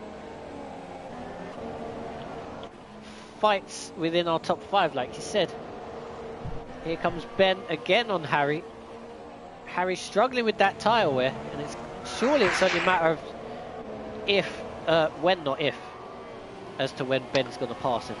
Fights within our top 5, like you said. Here comes Ben again on Harry. Harry's struggling with that tyre wear, and surely it's only a matter of if, when not if, as to when Ben's going to pass him.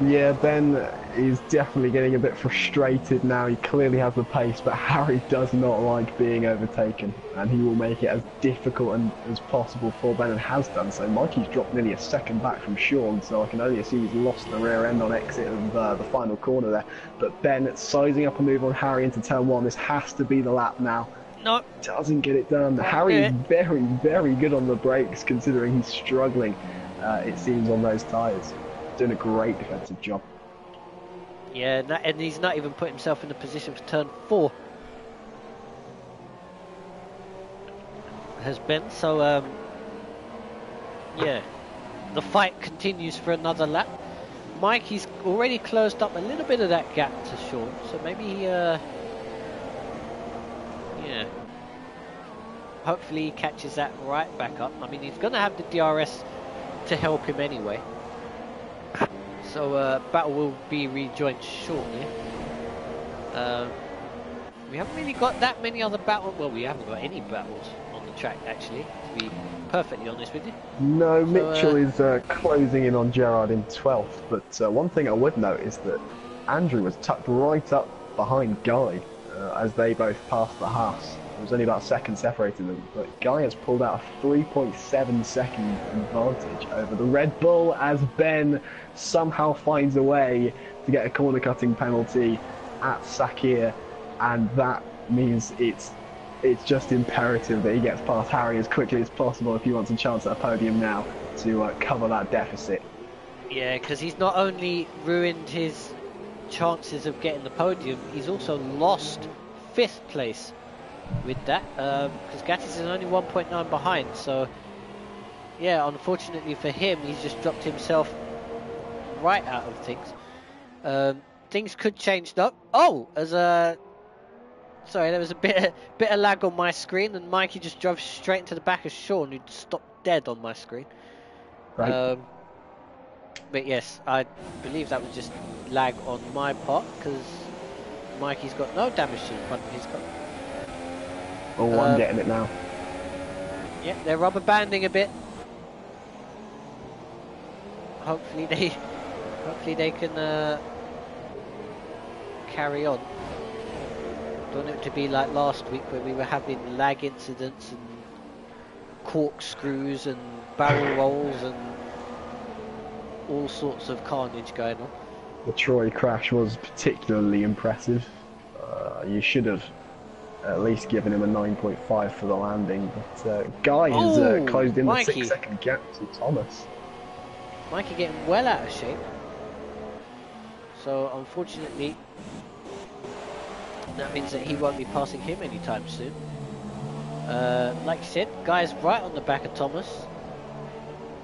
Yeah, Ben is definitely getting a bit frustrated now. He clearly has the pace, but Harry does not like being overtaken, and he will make it as difficult as possible for Ben, and has done so. Mikey's dropped nearly a second back from Sean, so I can only assume he's lost the rear end on exit of the final corner there. But Ben sizing up a move on Harry into turn 1. This has to be the lap now. No. Doesn't get it done. Harry is very, very good on the brakes, considering he's struggling, it seems, on those tyres. Doing a great defensive job. Yeah, and he's not even put himself in a position for turn 4. Has been, so yeah, the fight continues for another lap. Mikey's already closed up a little bit of that gap to Sean, so maybe he, yeah, hopefully he catches that right back up. I mean, he's going to have the DRS to help him anyway. So battle will be rejoined shortly. We haven't really got that many other battles. Well, we haven't got any battles on the track, actually, to be perfectly honest with you. No, so, Mitchell is closing in on Gerard in 12th, but one thing I would note is that Andrew was tucked right up behind Guy as they both passed the Haas. It was only about a second separating them, but Guy has pulled out a 3.7 second advantage over the Red Bull, as Ben somehow finds a way to get a corner cutting penalty at Sakir, and that means it's just imperative that he gets past Harry as quickly as possible if he wants a chance at a podium now to cover that deficit. Yeah, because he's not only ruined his chances of getting the podium, he's also lost 5th place with that, because Gatis is only 1.9 behind, so yeah, unfortunately for him, he's just dropped himself right out of things. Things could change though. Oh, as Sorry, there was a bit of lag on my screen, and Mikey just drove straight into the back of Sean, who stopped dead on my screen. Right. But yes, I believe that was just lag on my part, because Mikey's got no damage to the front of his car. Oh, I'm getting it now. Yeah, they're rubber banding a bit. Hopefully they can carry on. Don't want it to be like last week where we were having lag incidents and corkscrews and barrel rolls and all sorts of carnage going on. The Troy crash was particularly impressive. You should have at least given him a 9.5 for the landing, but Guy has closed in Mikey. the 6-second gap to Thomas. Mikey getting well out of shape. So unfortunately, that means that he won't be passing him anytime soon. Like you said, Guy's right on the back of Thomas.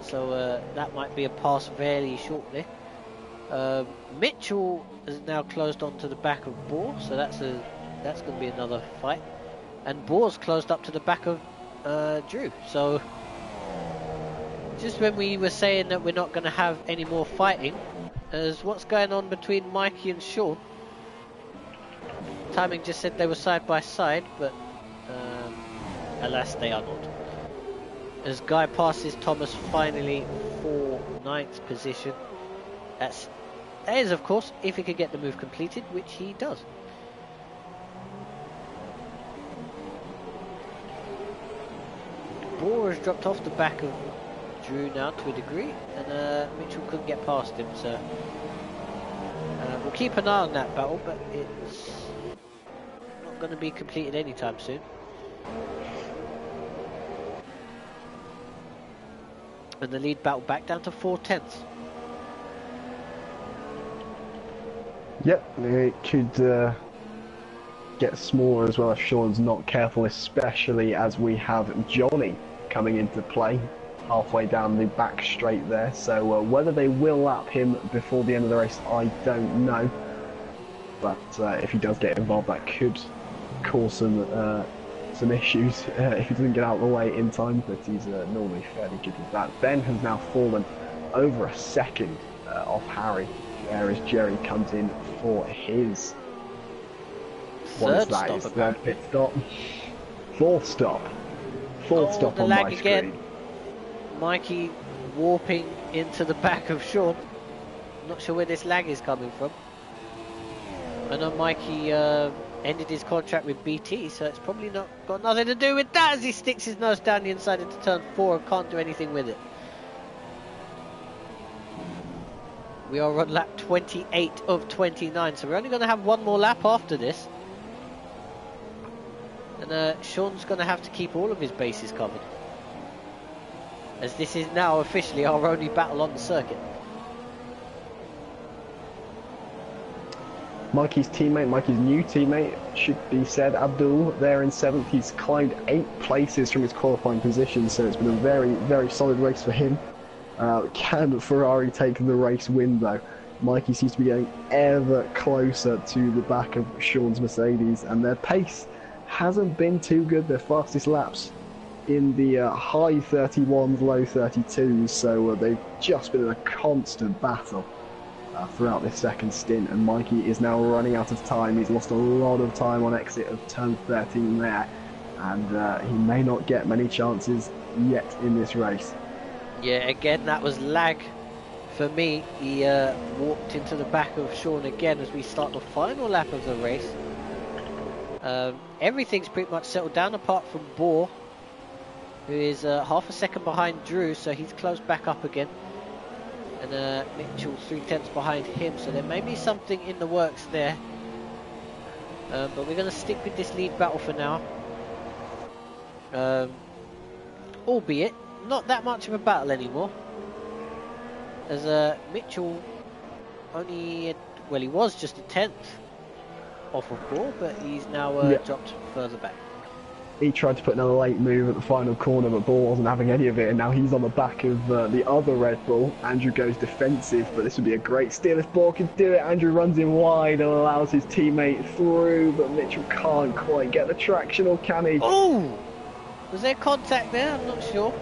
So that might be a pass fairly shortly. Mitchell is now closed onto the back of Bohr, so that's going to be another fight. And Bohr's closed up to the back of Drew. So just when we were saying that we're not going to have any more fighting, as what's going on between Mikey and Sean. Timing just said they were side by side, but alas, they are not. As Guy passes Thomas finally for 9th position. That is, of course, if he could get the move completed, which he does. Bohr has dropped off the back of Drew now to a degree, and Mitchell couldn't get past him, so we'll keep an eye on that battle, but it's not going to be completed anytime soon. And the lead battle back down to 4/10. Yep, it could get smaller as well if Sean's not careful, especially as we have Johnny coming into play halfway down the back straight there. So whether they will lap him before the end of the race, I don't know. But if he does get involved, that could cause some issues if he doesn't get out of the way in time, but he's normally fairly good with that. Ben has now fallen over a second off Harry, whereas Jerry comes in for his third pit stop. Fourth stop. Fourth stop on my screen. Mikey warping into the back of Sean. Not sure where this lag is coming from. I know Mikey ended his contract with BT, so it's probably not got nothing to do with that, as he sticks his nose down the inside into turn 4 and can't do anything with it. We are on lap 28 of 29, so we're only going to have one more lap after this. And Sean's going to have to keep all of his bases covered, as this is now officially our only battle on the circuit. Mikey's new teammate, should be said, Abdul, there in 7th. He's climbed 8 places from his qualifying position, so it's been a very, very solid race for him. Can Ferrari take the race win, though? Mikey seems to be getting ever closer to the back of Sean's Mercedes, and their pace hasn't been too good. Their fastest laps in the high 31s, low 32s, so they've just been in a constant battle throughout this second stint, and Mikey is now running out of time. He's lost a lot of time on exit of turn 13 there, and he may not get many chances yet in this race. Yeah, again, that was lag for me. He walked into the back of Sean again as we start the final lap of the race. Everything's pretty much settled down apart from Bohr, who is half a second behind Drew, so he's closed back up again. And Mitchell 3/10 behind him, so there may be something in the works there. But we're going to stick with this lead battle for now. Albeit, not that much of a battle anymore. As Mitchell only, well, he was just a 10th off of Bohr, but he's now dropped further back. He tried to put another late move at the final corner, but Ball wasn't having any of it, and now he's on the back of the other Red Bull. Andrew goes defensive, but this would be a great steal if Ball can do it. Andrew runs in wide and allows his teammate through, but Mitchell can't quite get the traction, or can he? Oh! Was there contact there? I'm not sure.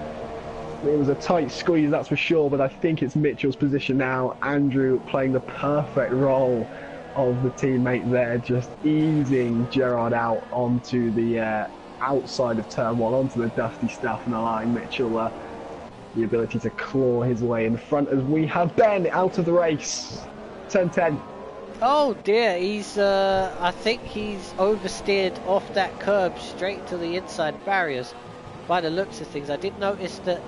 It was a tight squeeze, that's for sure, but I think it's Mitchell's position now. Andrew playing the perfect role of the teammate there, just easing Gerard out onto the outside of turn one, onto the dusty stuff, and allowing Mitchell the ability to claw his way in front, as we have Ben out of the race. 10-10. Oh dear, he's I think he's oversteered off that curb straight to the inside barriers by the looks of things. I did notice that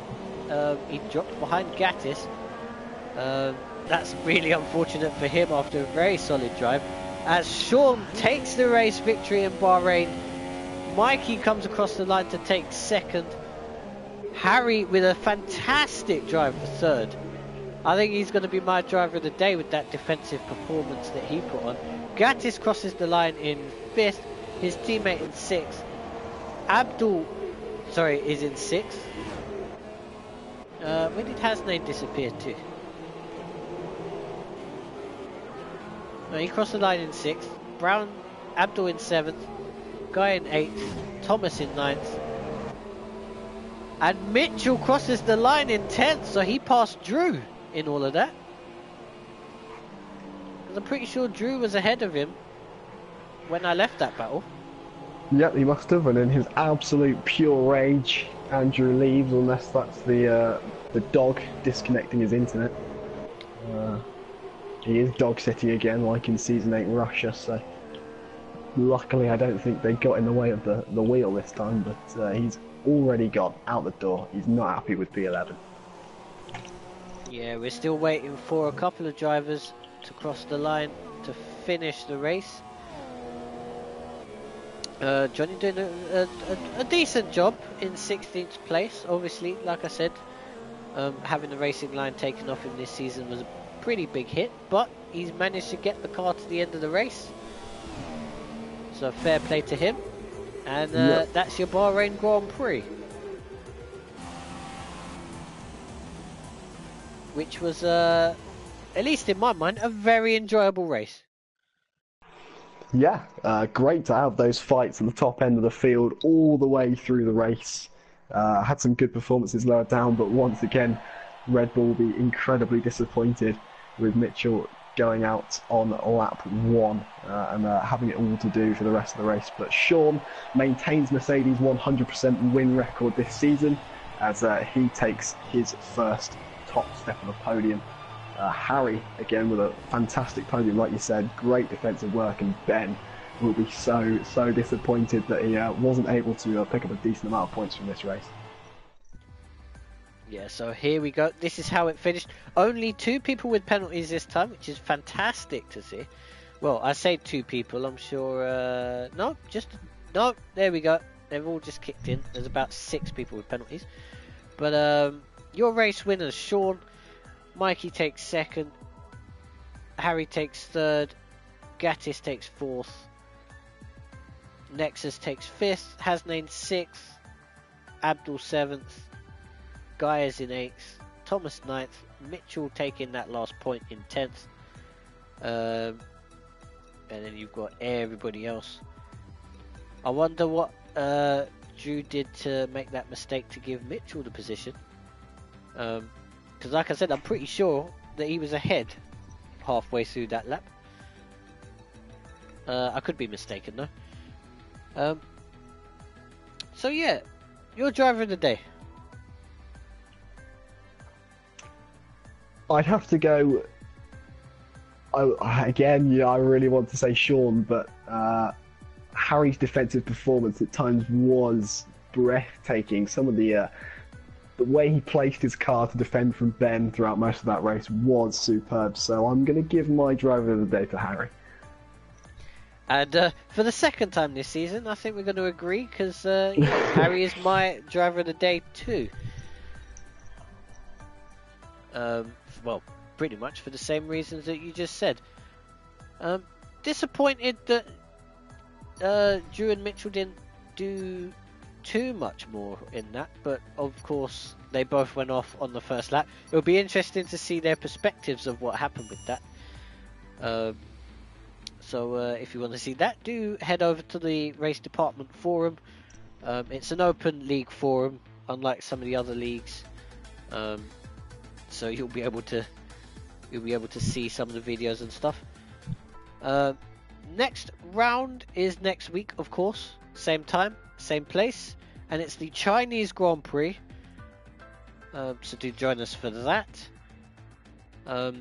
he dropped behind Gatis. That's really unfortunate for him after a very solid drive, as Sean takes the race victory in Bahrain. Mikey comes across the line to take second. Harry with a fantastic drive for third. I think he's going to be my driver of the day with that defensive performance that he put on. Gatis crosses the line in fifth. His teammate in sixth. Is in sixth. Where did Hasnain disappear to? No, he crossed the line in sixth. Abdul in seventh. Guy in 8th, Thomas in 9th, and Mitchell crosses the line in 10th, so he passed Drew in all of that. Because I'm pretty sure Drew was ahead of him when I left that battle. Yep, he must have, and in his absolute pure rage, Andrew leaves, unless that's the dog disconnecting his internet. He is dog sitting again, like in Season 8 Russia, so... Luckily, I don't think they got in the way of the wheel this time, but he's already gone out the door. He's not happy with P11. Yeah, we're still waiting for a couple of drivers to cross the line to finish the race. Johnny doing a decent job in 16th place. Obviously, like I said, having the racing line taken off him this season was a pretty big hit, but he's managed to get the car to the end of the race. So fair play to him, and yep. That's your Bahrain Grand Prix, which was, at least in my mind, a very enjoyable race. Yeah, great to have those fights at the top end of the field all the way through the race. Had some good performances lower down, but once again, Red Bull will be incredibly disappointed with Mitchell going out on lap 1 and having it all to do for the rest of the race. But Sean maintains Mercedes' 100% win record this season as he takes his first top step on the podium. Harry, again, with a fantastic podium, like you said, great defensive work, and Ben will be so disappointed that he wasn't able to pick up a decent amount of points from this race. Yeah, so here we go. This is how it finished. Only 2 people with penalties this time, which is fantastic to see. Well, I say 2 people. I'm sure... No, there we go. They've all just kicked in. There's about 6 people with penalties. But your race winners, Sean. Mikey takes 2nd. Harry takes 3rd. Gatis takes 4th. Nexus takes 5th. Hasnain 6th. Abdul 7th. Guy is in 8th, Thomas 9th, Mitchell taking that last point in 10th, and then you've got everybody else. I wonder what Drew did to make that mistake to give Mitchell the position, because like I said, I'm pretty sure that he was ahead halfway through that lap. I could be mistaken though. So yeah, your driver of the day. I'd have to go. I really want to say Sean, but Harry's defensive performance at times was breathtaking. Some of the way he placed his car to defend from Ben throughout most of that race was superb. So I'm going to give my driver of the day to Harry. And for the second time this season, I think we're going to agree, because Harry is my driver of the day too. Well, pretty much for the same reasons that you just said. Disappointed that Drew and Mitchell didn't do too much more in that, but of course they both went off on the first lap. It'll be interesting to see their perspectives of what happened with that. So if you want to see that, do head over to the race department forum. It's an open league forum, unlike some of the other leagues. So you'll be able to see some of the videos and stuff. Next round is next week, of course, same time, same place, and it's the Chinese Grand Prix. So do join us for that. So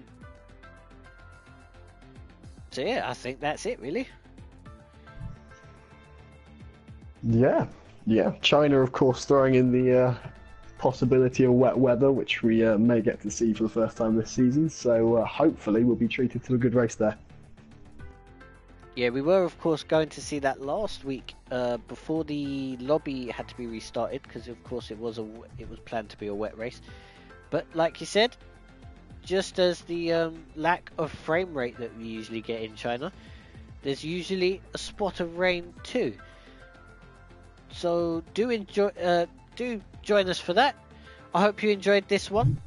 yeah, I think that's it really. Yeah. China, of course, throwing in the possibility of wet weather, which we may get to see for the first time this season. So hopefully we'll be treated to a good race there. Yeah, we were of course going to see that last week before the lobby had to be restarted, because of course it was planned to be a wet race. But like you said, just as the lack of frame rate that we usually get in China, there's usually a spot of rain too. So do join us for that. I hope you enjoyed this one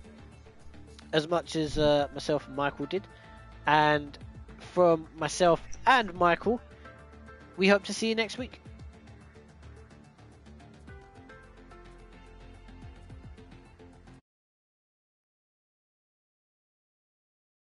as much as myself and Michael did. And from myself and Michael, we hope to see you next week.